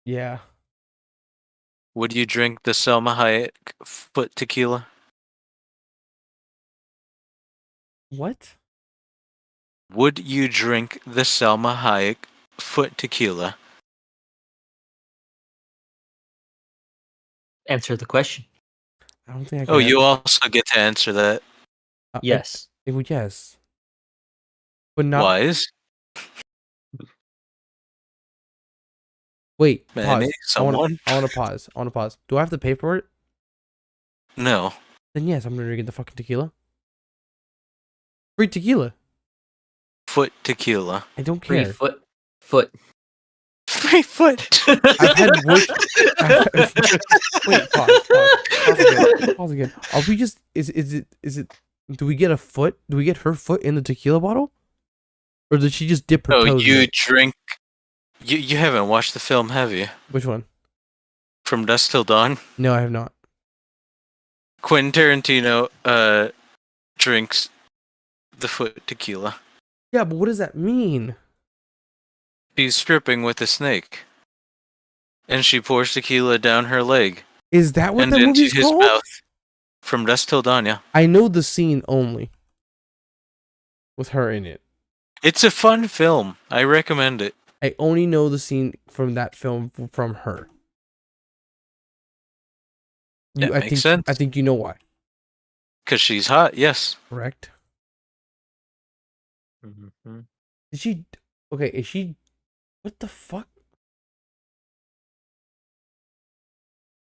Yeah. Would you drink the Selma Hayek foot tequila? What? Would you drink the Selma Hayek foot tequila? Answer the question. I don't think I can. Oh, you also get to answer that. Yes. Yes. But not. Wise? Wait. Manny? Pause. Someone? I want to pause. I want to pause. Do I have to pay for it? No. Then yes, I'm gonna get the fucking tequila. Free tequila. Foot tequila. I don't Free care. foot. Free foot. I've had worse. Wait. Pause again. Are we just? Is it? Do we get a foot? Do we get her foot in the tequila bottle? Or did she just dip her Oh, toes in you it? drink. You haven't watched the film, have you? Which one? From Dusk Till Dawn? No, I have not. Quentin Tarantino drinks the foot tequila. Yeah, but what does that mean? She's stripping with a snake. And she pours tequila down her leg. Is that what and that into movie's his called? mouth. From Dusk Till Dawn, yeah. I know the scene only. With her in it. It's a fun film. I recommend it. I only know the scene from that film from her. That I makes think, sense. I think you know why. Because she's hot, yes. Correct? Mm-hmm. Is she... Okay, is she... What the fuck?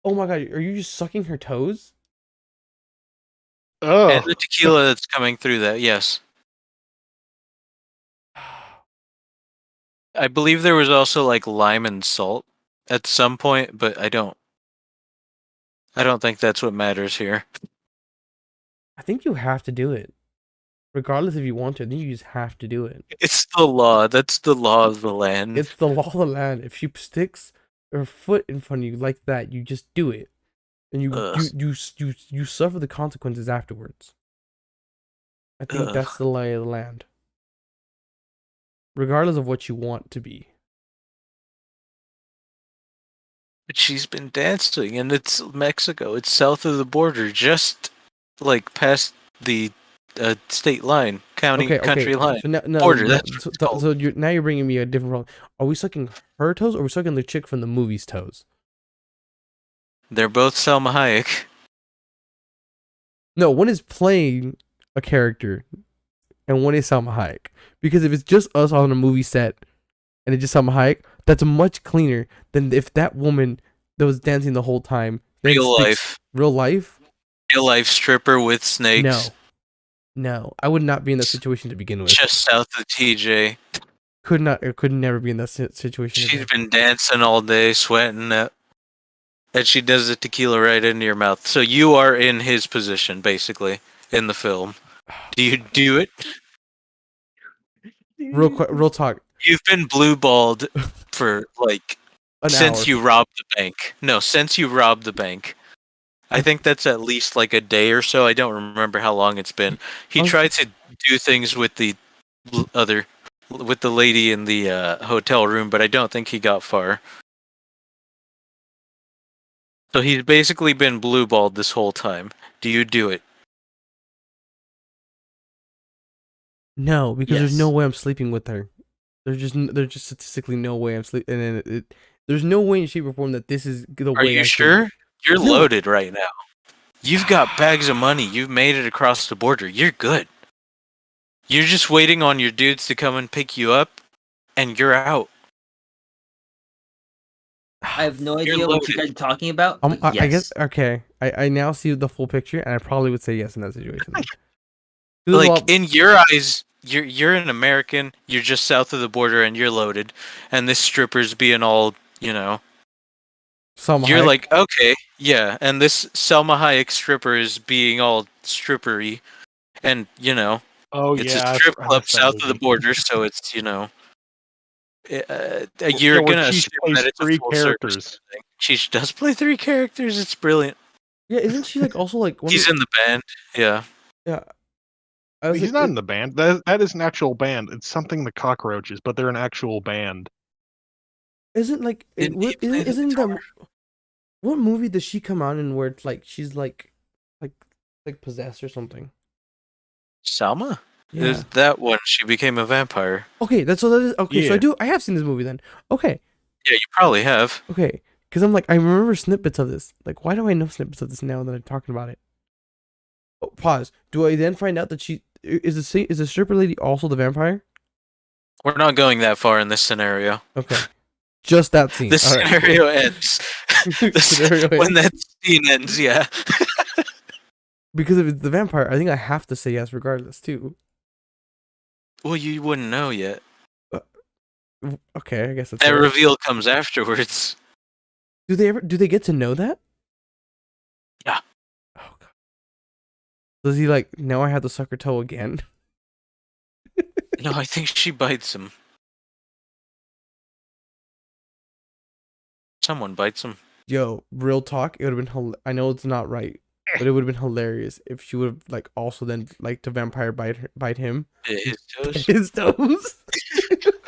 Oh my god, are you just sucking her toes? Oh, And the tequila that's coming through that, yes. I believe there was also like lime and salt at some point, but I don't think that's what matters here. I think you have to do it. Regardless if you want to, I think you just have to do it. It's the law. That's the law of the land. It's the law of the land. If she sticks her foot in front of you like that, you just do it. And you suffer the consequences afterwards. I think that's the lay of the land. Regardless of what you want to be. But she's been dancing, and it's Mexico. It's south of the border, just like past the state line, country line. So now, Border, that's what it's called. so now you're bringing me a different problem. Are we sucking her toes or are we sucking the chick from the movie's toes? They're both Selma Hayek. No, one is playing a character and one is Salma Hayek. Because if it's just us on a movie set and it's just Salma Hayek, that's much cleaner than if that woman that was dancing the whole time. Real life. Real life? Real life stripper with snakes. No. I would not be in that situation to begin with. Just south of TJ. Could never be in that situation. She's been dancing all day, sweating it. And she does the tequila right into your mouth. So you are in his position, basically, in the film. Do you do it? Real talk. You've been blue-balled for, like, since hour. you robbed the bank. No, since you robbed the bank. I think that's at least, like, a day or so. I don't remember how long it's been. He tried to do things with the lady in the hotel room, but I don't think he got far. So he's basically been blue-balled this whole time. Do you do it? No, because there's Yes. no way I'm sleeping with her. There's just statistically no way I'm sleeping. And then there's no way in shape or form that this is the way. Are you sure? You're No. loaded right now. You've got bags of money. You've made it across the border. You're good. You're just waiting on your dudes to come and pick you up, and you're out. I have no You're idea what you loaded. guys are talking about. I but guess yes. okay. I now see the full picture, and I probably would say yes in that situation. Like in your eyes, you're an American. You're just south of the border, and you're loaded. And this stripper's being all, Salma You're Hayek. like, okay, yeah. And this Selma Hayek stripper is being all strippery, and oh it's yeah, a strip I club missed that south of the movie. border, so it's you're Yeah, where gonna she assume plays that it's a 3 full circus characters. thing. She does play 3 characters. It's brilliant. Yeah, isn't she like also like one? He's in the band. Yeah. Yeah. I was He's like, not in the band. That is an actual band. It's something the Cockroaches, but they're an actual band. Isn't like Didn't he play the isn't guitar? that what movie does she come out in where it's like she's like possessed or something? Salma? Yeah. That one, she became a vampire. Okay, that's what that is. Okay, so Yeah. I have seen this movie then. Okay, Yeah, you probably have. okay, because I'm like I remember snippets of this. Like, why do I know snippets of this now that I'm talking about it? Oh, pause. Do I then find out that she is the stripper lady also the vampire? We're not going that far in this scenario. Okay, just that scene. This All right, scenario ends. Scenario When that scene ends, yeah. because if it's the vampire, I think I have to say yes regardless too. Well, you wouldn't know yet. Okay, I guess that's That fair. reveal comes afterwards. Do they get to know that? Yeah. Oh god. Does he like now I have to suck her toe again? No, I think she bites him. Someone bites him. Yo, real talk, it would have been I know it's not right, but it would have been hilarious if she would have like also then like the vampire bite him. His toes. His toes.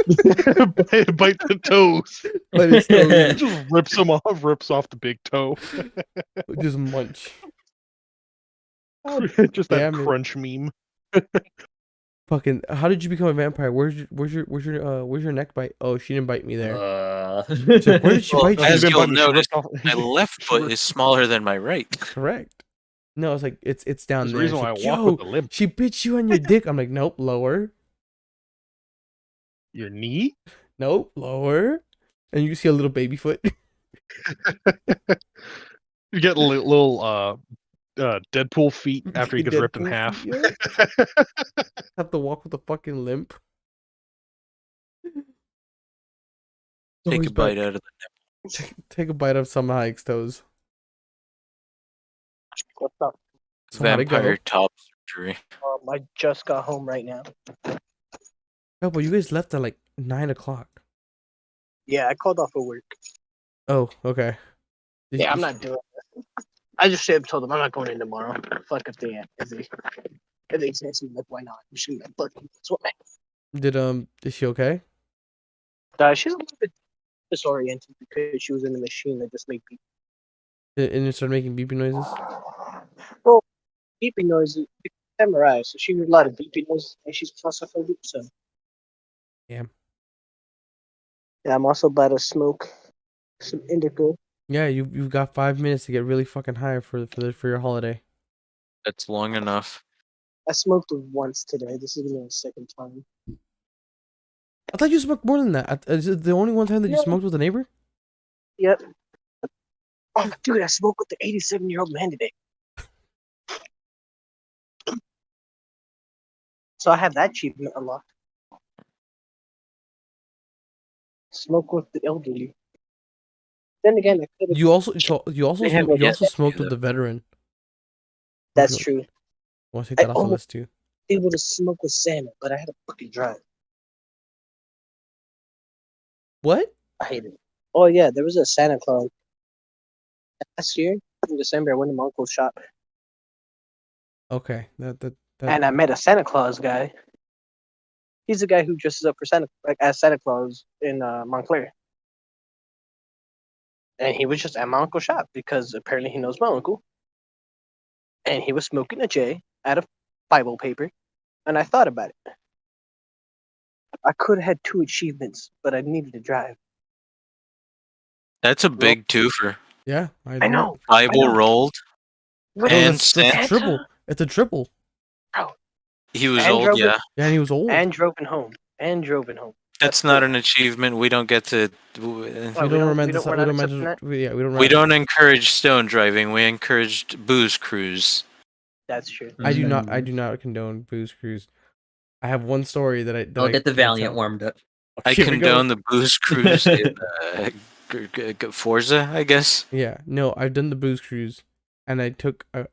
Bite the toes. Bite his toes. Just rips off the big toe. Just munch. Just that Damn it. crunch meme. Fucking how did you become a vampire? Where's your neck bite? Oh, she didn't bite me there. So where did she Well, bite you? as Been you'll biting, she notice, ripped off- my left foot is smaller than my right. Correct. No, it's like it's down There's a there. reason She's why I like, walk yo, with a limp. she bit you on your dick. I'm like, nope, lower. Your knee? Nope, lower. And you see a little baby foot. You get little Deadpool feet after he gets ripped in Deadpool half. feet, yeah. Have to walk with a fucking limp. Take Always a bite back. out of the Take a bite of some Ike's toes. What's up? So how'd it go? vampire top surgery. I just got home right now. Oh, but you guys left at like 9 o'clock. Yeah, I called off of work. Oh, okay. Yeah, I'm not doing this. I just straight up told them I'm not going in tomorrow. Fuck if they say something like, why not? You should have fucking sweat. Is she okay? She's a little bit disoriented because she was in the machine that just made beep. And it started making beeping noises? Well, beeping noises, it's MRI, so she heard a lot of beeping noises and she's claustrophobic, so. Yeah. Yeah, I'm also about to smoke some indica. Yeah, you've got 5 minutes to get really fucking high for your holiday. That's long enough. I smoked it once today. This is gonna be the second time. I thought you smoked more than that. Is it the only one time that you Yeah. smoked with a neighbor? Yep. Oh, dude, I smoked with the 87-year-old man today. So I have that achievement unlocked. Smoke with the elderly. Then again, I could have. You also They have like a- smoked with the veteran. That's true. I want to take that I off the almost- list too. Able to smoke with Santa, but I had to fucking drive. What? I hate it. Oh yeah, there was a Santa Claus last year in December. I went to my uncle's shop Okay, that and I met a Santa Claus guy. He's the guy who dresses up for as Santa Claus in Montclair. And he was just at my uncle's shop because apparently he knows my uncle. And he was smoking a J out of Bible paper, and I thought about it. I could have had 2 achievements, but I needed to drive. That's a big twofer. yeah, I know. Bible rolled. With No, And that's a Santa. triple. It's a triple. He was And old, drove it- yeah. Yeah, and he was old. And drove it home. That's not an achievement. We don't get to. Oh, we we don't don't- romanticize. we're We not don't accepting that? We don't encourage stone driving. We encouraged booze cruise. That's true. I do not condone booze cruise. I have one story that I. I'll get the can Valiant tell. warmed up. I Here we go. condone the booze cruise in Forza, I guess. Yeah, no, I've done the booze cruise, and I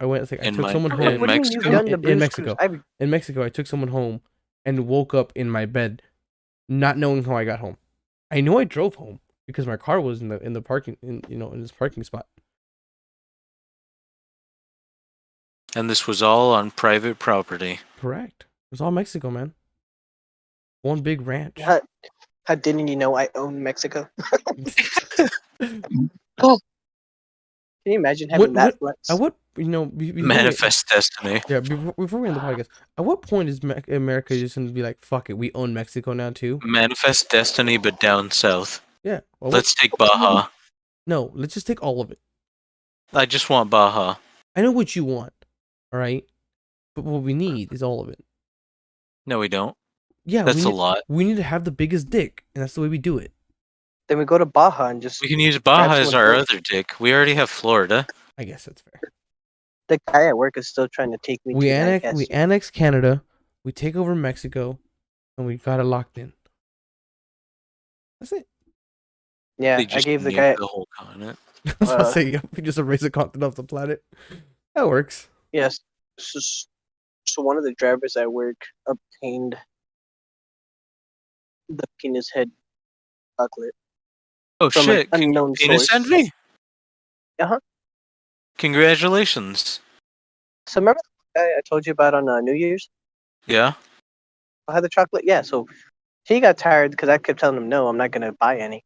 went. It's like I In took my- someone in home. What do you mean Mexico? you've done the In booze Mexico. cruise? In Mexico, I took someone home, and woke up in my bed, not knowing how I got home. I know I drove home because my car was in the parking in this parking spot. And this was all on private property. Correct. It was all Mexico, man. One big ranch. How didn't you know I own Mexico? Can you imagine having that flex? At what before Manifest destiny. before we end the podcast, at what point is America just gonna be like, fuck it, we own Mexico now too? Manifest destiny, but down south. Yeah. Well, Let's take Baja. no, let's just take all of it. I just want Baja. I know what you want, all right, but what we need is all of it. No, we don't. Yeah, That's a lot. We need to have the biggest dick, and that's the way we do it. Then we go to Baja and just We can use Baja as someone's our dick. other dick. We already have Florida. I guess that's fair. the guy at work is still trying to take me We to annex Lancaster. Canada, we take over Mexico, and we got it locked in. That's it. Yeah, They I just gave the nuke guy. the whole continent. I was about to say, we just erase the continent off the planet. That works. Yes. So one of the drivers at work obtained the penis head chocolate. Oh From an shit! unknown Penis source. envy. Uh-huh. Congratulations. So remember the guy I told you about on New Year's? Yeah. I had the chocolate. Yeah. So he got tired because I kept telling him no, I'm not gonna buy any.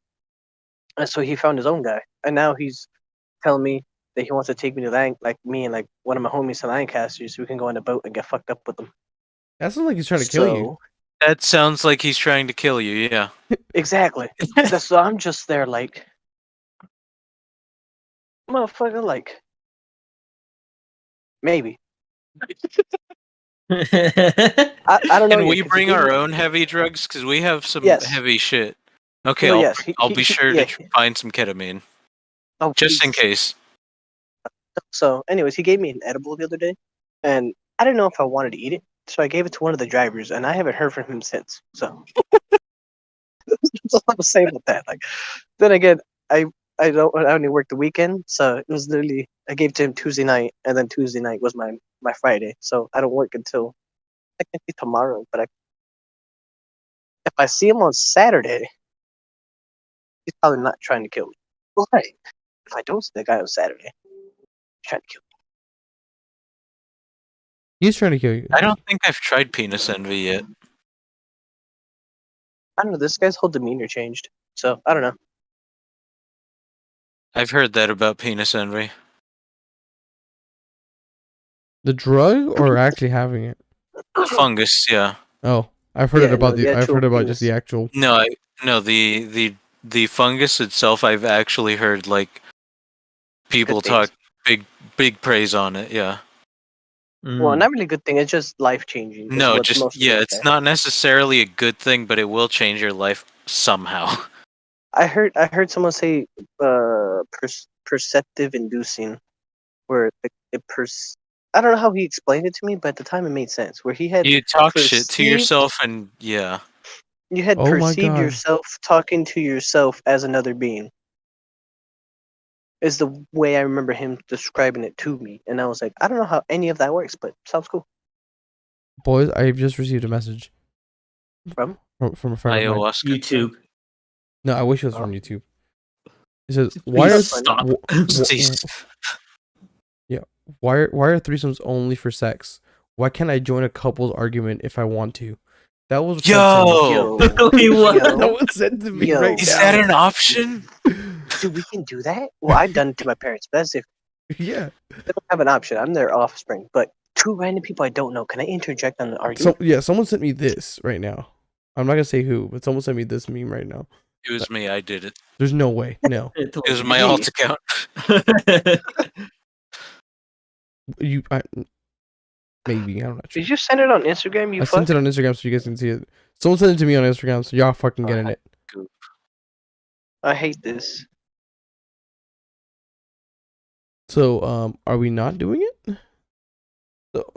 And so he found his own guy, and now he's telling me that he wants to take me to me and like one of my homies to Lancaster, so we can go on a boat and get fucked up with them. That sounds like he's trying to kill you. That sounds like he's trying to kill you. Yeah. Exactly. So I'm just there like, motherfucker, like, maybe. I don't know. Can yet, we 'cause bring he gave our me- own heavy drugs? Because we have some Yes. heavy shit. Okay, Well, I'll, yes, I'll be sure yeah. to find some ketamine. Oh, Just in please. case. So, anyways, he gave me an edible the other day, and I didn't know if I wanted to eat it, so I gave it to one of the drivers, and I haven't heard from him since. So, that's all I'm saying about that. Like, then again, I only worked the weekend, so it was literally I gave to him Tuesday night, and then Tuesday night was my Friday. So I don't work until technically tomorrow. But if I see him on Saturday, he's probably not trying to kill me. Right. If I don't see the guy on Saturday, he's trying to kill me. He's trying to kill you. I don't think I've tried penis envy yet. I don't know. This guy's whole demeanor changed, so I don't know. I've heard that about penis envy. The drug or actually having it? Fungus, yeah. Oh, I've heard Yeah, it about no, the I've heard actual about just the penis. actual. No, the fungus itself. I've actually heard like people Good things. talk big praise on it. Yeah. Well, not really good thing. It's just life changing. No, just it's not necessarily a good thing, but it will change your life somehow. I heard someone say perceptive inducing, where I don't know how he explained it to me, but at the time it made sense. Where he had You talk shit to perceived- yourself, and yeah, You had Oh my perceived God. yourself talking to yourself as another being. Is the way I remember him describing it to me, and I was like, I don't know how any of that works, but sounds cool. Boys, I've just received a message From? from a friend of mine. ayahuasca. YouTube. No, I wish it was Oh. from YouTube. It says, "Why are Stop. Cease. why are threesomes only for sex? Why can't I join a couple's argument if I want to?" That was Yo! Wait, what? that was said to me Yo. right Is now. that an option? Dude, we can do that? Well, I've done it to my parents, but that's if Yeah. they don't have an option. I'm their offspring, but two random people I don't know. Can I interject on the argument? So yeah, someone sent me this right now. I'm not gonna say who, but someone sent me this meme right now. It was me. I did it. There's no way. No. It was my Me. alt account. Maybe I'm not sure. Did you send it on Instagram? You I fuck? sent it on Instagram so you guys can see it. Someone sent it to me on Instagram, so y'all fucking getting it. I hate this. So are we not doing it? So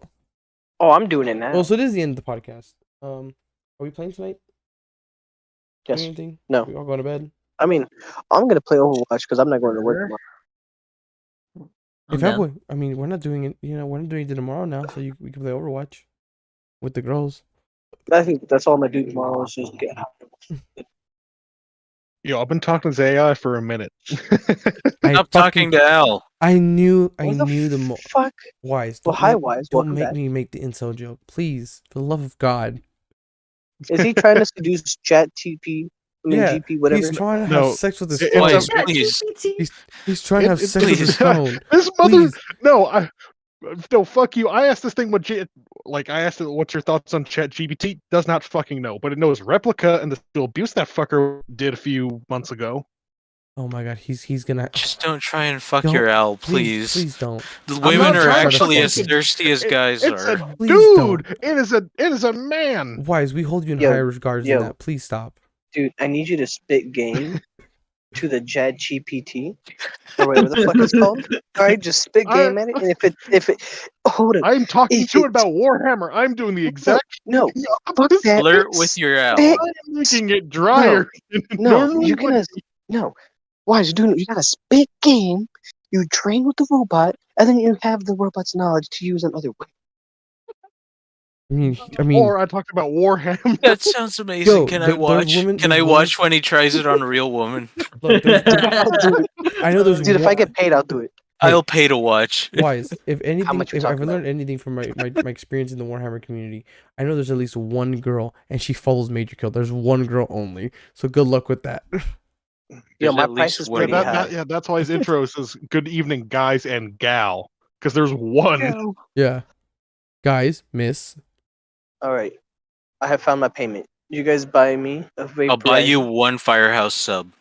Oh, I'm doing it now. well, so it is the end of the podcast. Are we playing tonight? Doing Yes. Anything? No. We all going to bed? I mean, I'm gonna play Overwatch because I'm not going to work tomorrow. If I would, I mean, we're not doing it. You know, we're not doing it tomorrow now, so we can play Overwatch with the girls. I think that's all I'm gonna do tomorrow is just get out. Yo, I've been talking to AI for a minute. Stop talking to Al. I knew What the the fuck? Wise. Well, hi, Wise. Don't Welcome make back. me make the incel joke, please. For the love of God. Is he trying to seduce ChatGPT mean, Yeah, GP, whatever. he's trying to No, have sex with his it's phone. Boys, a- please. He's trying to have sex with his please. phone. This mother. Please. No, fuck you. I asked this thing I asked it, what's your thoughts on Chat GPT? Does not fucking know, but it knows replica and the sexual abuse that fucker did a few months ago. Oh my god, he's gonna. Just don't try and fuck Don't- your owl, Please, please. please don't. The I'm women not are trying to actually fuck as him. thirsty as guys It's are. a Please don't. dude. It is a man. Wise, we hold you in Yo, higher regards yo. than that. Please stop. Dude, I need you to spit game to the Jad GPT or whatever the fuck it's called. All right, just spit game at it, and if it, hold on, I'm talking If to it it's- about Warhammer. I'm doing the exact. no, fuck This- that. Flirt with your owl. Spit- I'm making it drier. than it No, normally you're would gonna be. no. Why is you doing? You got to spit game. You train with the robot, and then you have the robot's knowledge to use another way. I mean, Or I talked about Warhammer. That sounds amazing. Yo, Can I there's watch? women- Can there's I women- watch when he tries it on a real woman? look, there's, I'll do it. I know there's Dude, if I one- get paid, I'll do it. Hey. I'll pay to watch. Wise, if anything, much you if I've talking learned anything from my experience in the Warhammer community, I know there's at least one girl, and she follows Major Kill. There's one girl only, so good luck with that. Yo, There's my at price least is one. pretty high. That's why his intro says "Good evening, guys and gal," because there's one. Yeah, guys, miss. All right, I have found my payment. You guys buy me a vape. I'll buy you one Firehouse sub.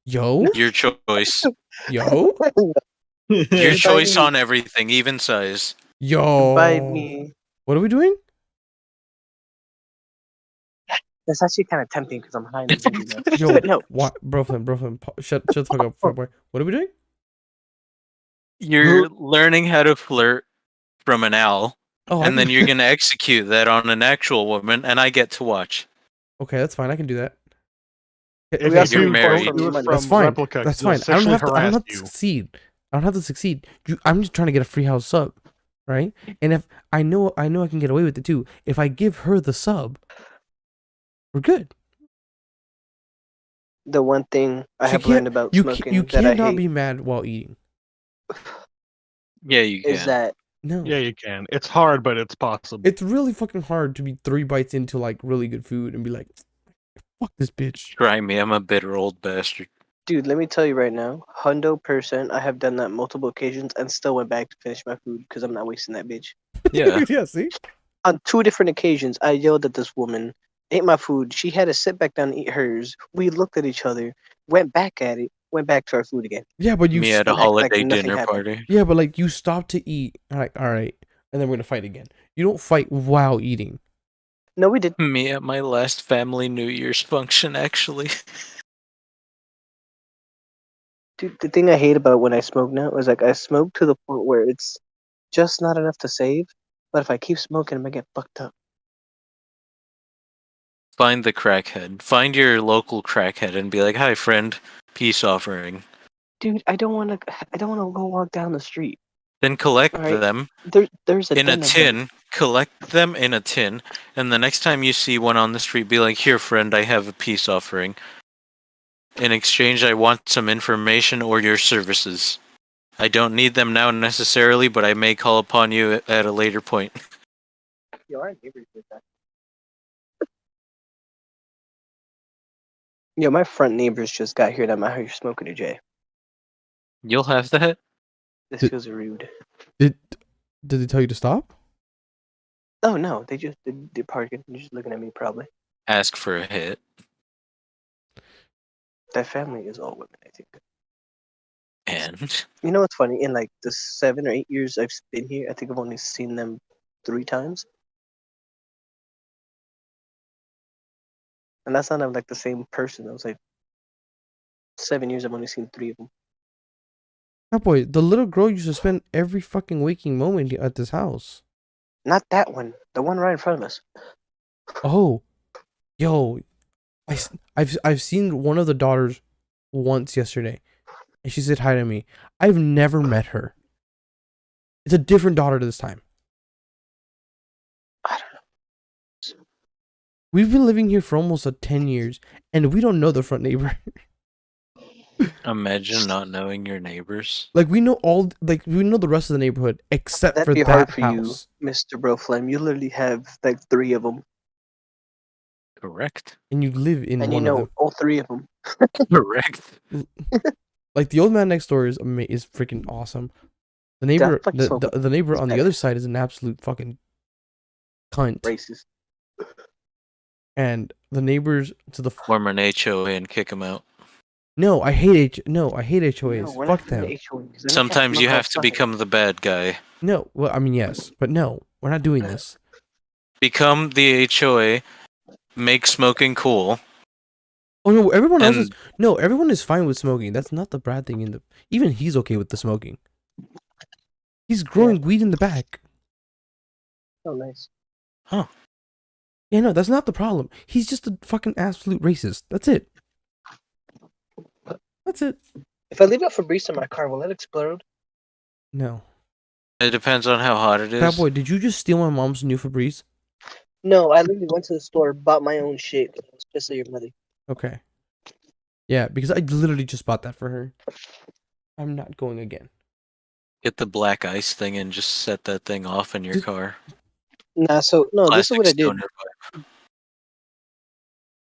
Yo, Your choice. yo, Your Buy choice me- on everything, even size. yo. Buy me. What are we doing? That's actually kind of tempting because I'm high. And busy now. Yo, But no, what, bro? Shut the fuck up, fuck boy. What are we doing? You're learning how to flirt from an owl, Oh, and then you're gonna execute that on an actual woman, and I get to watch. Okay, that's fine. I can do that. If We also you're you married. don't do it That's from That's fine. Replica, That's they'll fine. I don't sexually have to. I don't harass have to you. succeed. I don't have to succeed. I'm just trying to get a free house sub, right? And if I know I can get away with it too. If I give her the sub, we're good. the one thing I She have can't- learned about You smoking you that I cannot hate be mad while eating. Yeah, you is can. that No. Yeah, you can. It's hard, but it's possible. It's really fucking hard to be 3 bites into like really good food and be like, fuck this bitch. Try me. I'm a bitter old bastard. dude, let me tell you right now, 100%, I have done that multiple occasions and still went back to finish my food because I'm not wasting that bitch. Yeah. Yeah, see? On 2 different occasions, I yelled at this woman, ate my food. She had to sit back down and eat hers. We looked at each other, went back at it, went back to our food again. Yeah, but you Me at a act like holiday nothing dinner happened. party. Yeah, but like you stop to eat. Like, all right, and then we're gonna fight again. You don't fight while eating. No, we did. Me at my last family New Year's function, actually. Dude, the thing I hate about when I smoke now is like I smoke to the point where it's just not enough to save. But if I keep smoking, I'm gonna get fucked up. Find the crackhead. Find your local crackhead and be like, "Hi, friend. Peace offering." Dude, I don't want to. I don't want to go walk down the street. Then collect Alright. them There's a in a den of them. tin. Collect them in a tin, and the next time you see one on the street, be like, "Here, friend. I have a peace offering. In exchange, I want some information or your services. I don't need them now necessarily, but I may call upon you at a later point." Yo, our neighbors did that. Yo, my front neighbors just got here and I'm out here smoking a J. You'll have that. This Did- feels rude. Did they tell you to stop? Oh no, they're parking. They're just looking at me probably. Ask for a hit. That family is all women, I think. And You know what's funny? In like the 7 or 8 years I've been here, I think I've only seen them 3 times. And that's not like the same person. I was like 7 years. I've only seen 3 of them. Oh boy, the little girl used to spend every fucking waking moment at this house. Not that one. The one right in front of us. Oh, yo, I've seen one of the daughters once yesterday, and she said hi to me. I've never met her. It's a different daughter this time. I don't know. We've been living here for almost 10 years, and we don't know the front neighbor. imagine not knowing your neighbors. Like we know we know the rest of the neighborhood except That'd for be that hard for house. you, Mr. Bro Flame. You literally have like 3 of them. Correct. and you live in And you one of know them. all three of them. Correct. Like the old man next door is freaking awesome. The neighbor, fucking smoking. the neighbor He's on the better. other side is an absolute fucking cunt. Racist. And the neighbors to the Form an HOA and kick him out. no, I hate HOAs. No, we're Fuck not doing them. HOAs. They're not gonna Sometimes you smoke have to outside. become the bad guy. No, well, I mean yes, but no, we're not doing this. Become the HOA. Make smoking cool. Oh no, everyone else And- is no, everyone is fine with smoking. That's not the bad thing in the. Even he's okay with the smoking. He's growing weed in the back. Oh, nice. Yeah, no, that's not the problem. He's just a fucking absolute racist. That's it. That's it. If I leave a Febreze in my car, will it explode? No, It depends on how hot it Fat is. boy, did you just steal my mom's new Febreze? No, I literally went to the store, bought my own shit. I was pissed at your mother. Okay. Yeah, because I literally just bought that for her. I'm not going again. Get the black ice thing and just set that thing off in your Did- car. Nah, so no, this is what I did. Stoner vibe.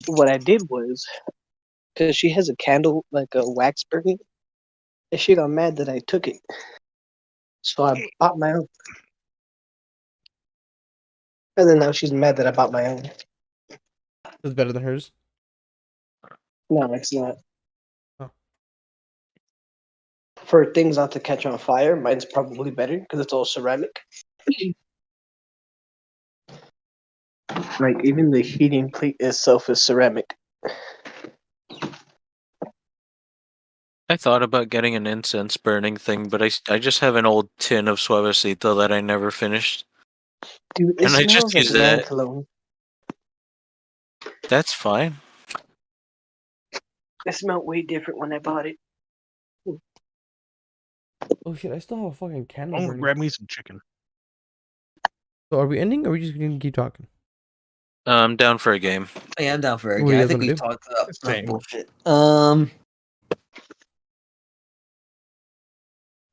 What I did was, because she has a candle, like a wax burning, and she got mad that I took it. So I bought my own. And then now she's mad that I bought my own. It's better than hers. No, it's not. Oh. For things not to catch on fire, mine's probably better because it's all ceramic. Like even the heating plate itself is ceramic. I thought about getting an incense burning thing, but I just have an old tin of Suavecito that I never finished. Dude, it And I just smells like use man that. cologne. That's fine. It smelled way different when I bought it. Oh shit, I still have a fucking candle I'm gonna burning. grab me some chicken. So are we ending or are we just gonna keep talking? I'm down for a game. I am down for it. What are you Yeah, I guys think gonna we've do? talked about enough Same. bullshit.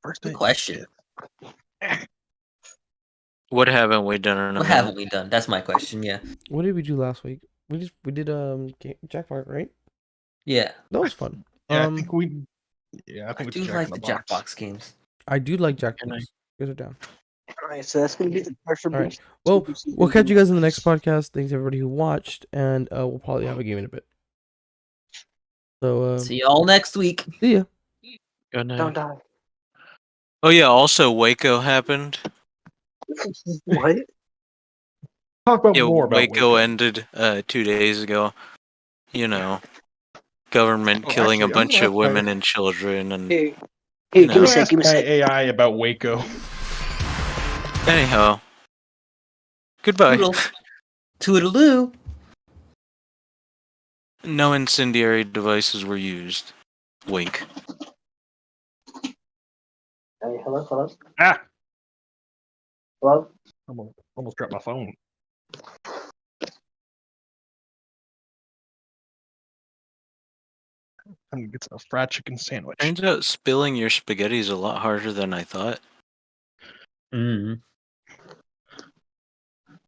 First Good thing. question. What haven't we done in a What minute? haven't we done? That's my question. Yeah. What did we do last week? We did Jackpot, right? Yeah. That was fun. Yeah, I think we. Yeah, I I think do it's Jack like in the the Box. Jackbox games. I do like Jackbox. Can I- You guys are down. Alright, so that's gonna be the first All right. Well, we'll catch you guys in the next podcast. Thanks everybody who watched, and we'll probably have a game in a bit. So See y'all next week. see ya. Good night. Don't die. Oh yeah, also Waco happened. What? Talk about Yeah, more about Waco Waco. ended 2 days ago. You know, government Oh, killing actually, a I'm bunch gonna of ask my- women and children and Hey, You give me know. a sec, give me a my sec. AI about Waco. anyhow. Goodbye. Toodles. Toodaloo. No incendiary devices were used. Wink. Hey, hello? Ah, Hello? almost dropped my phone. I'm gonna get a fried chicken sandwich. Turns out spilling your spaghetti is a lot harder than I thought. Mm.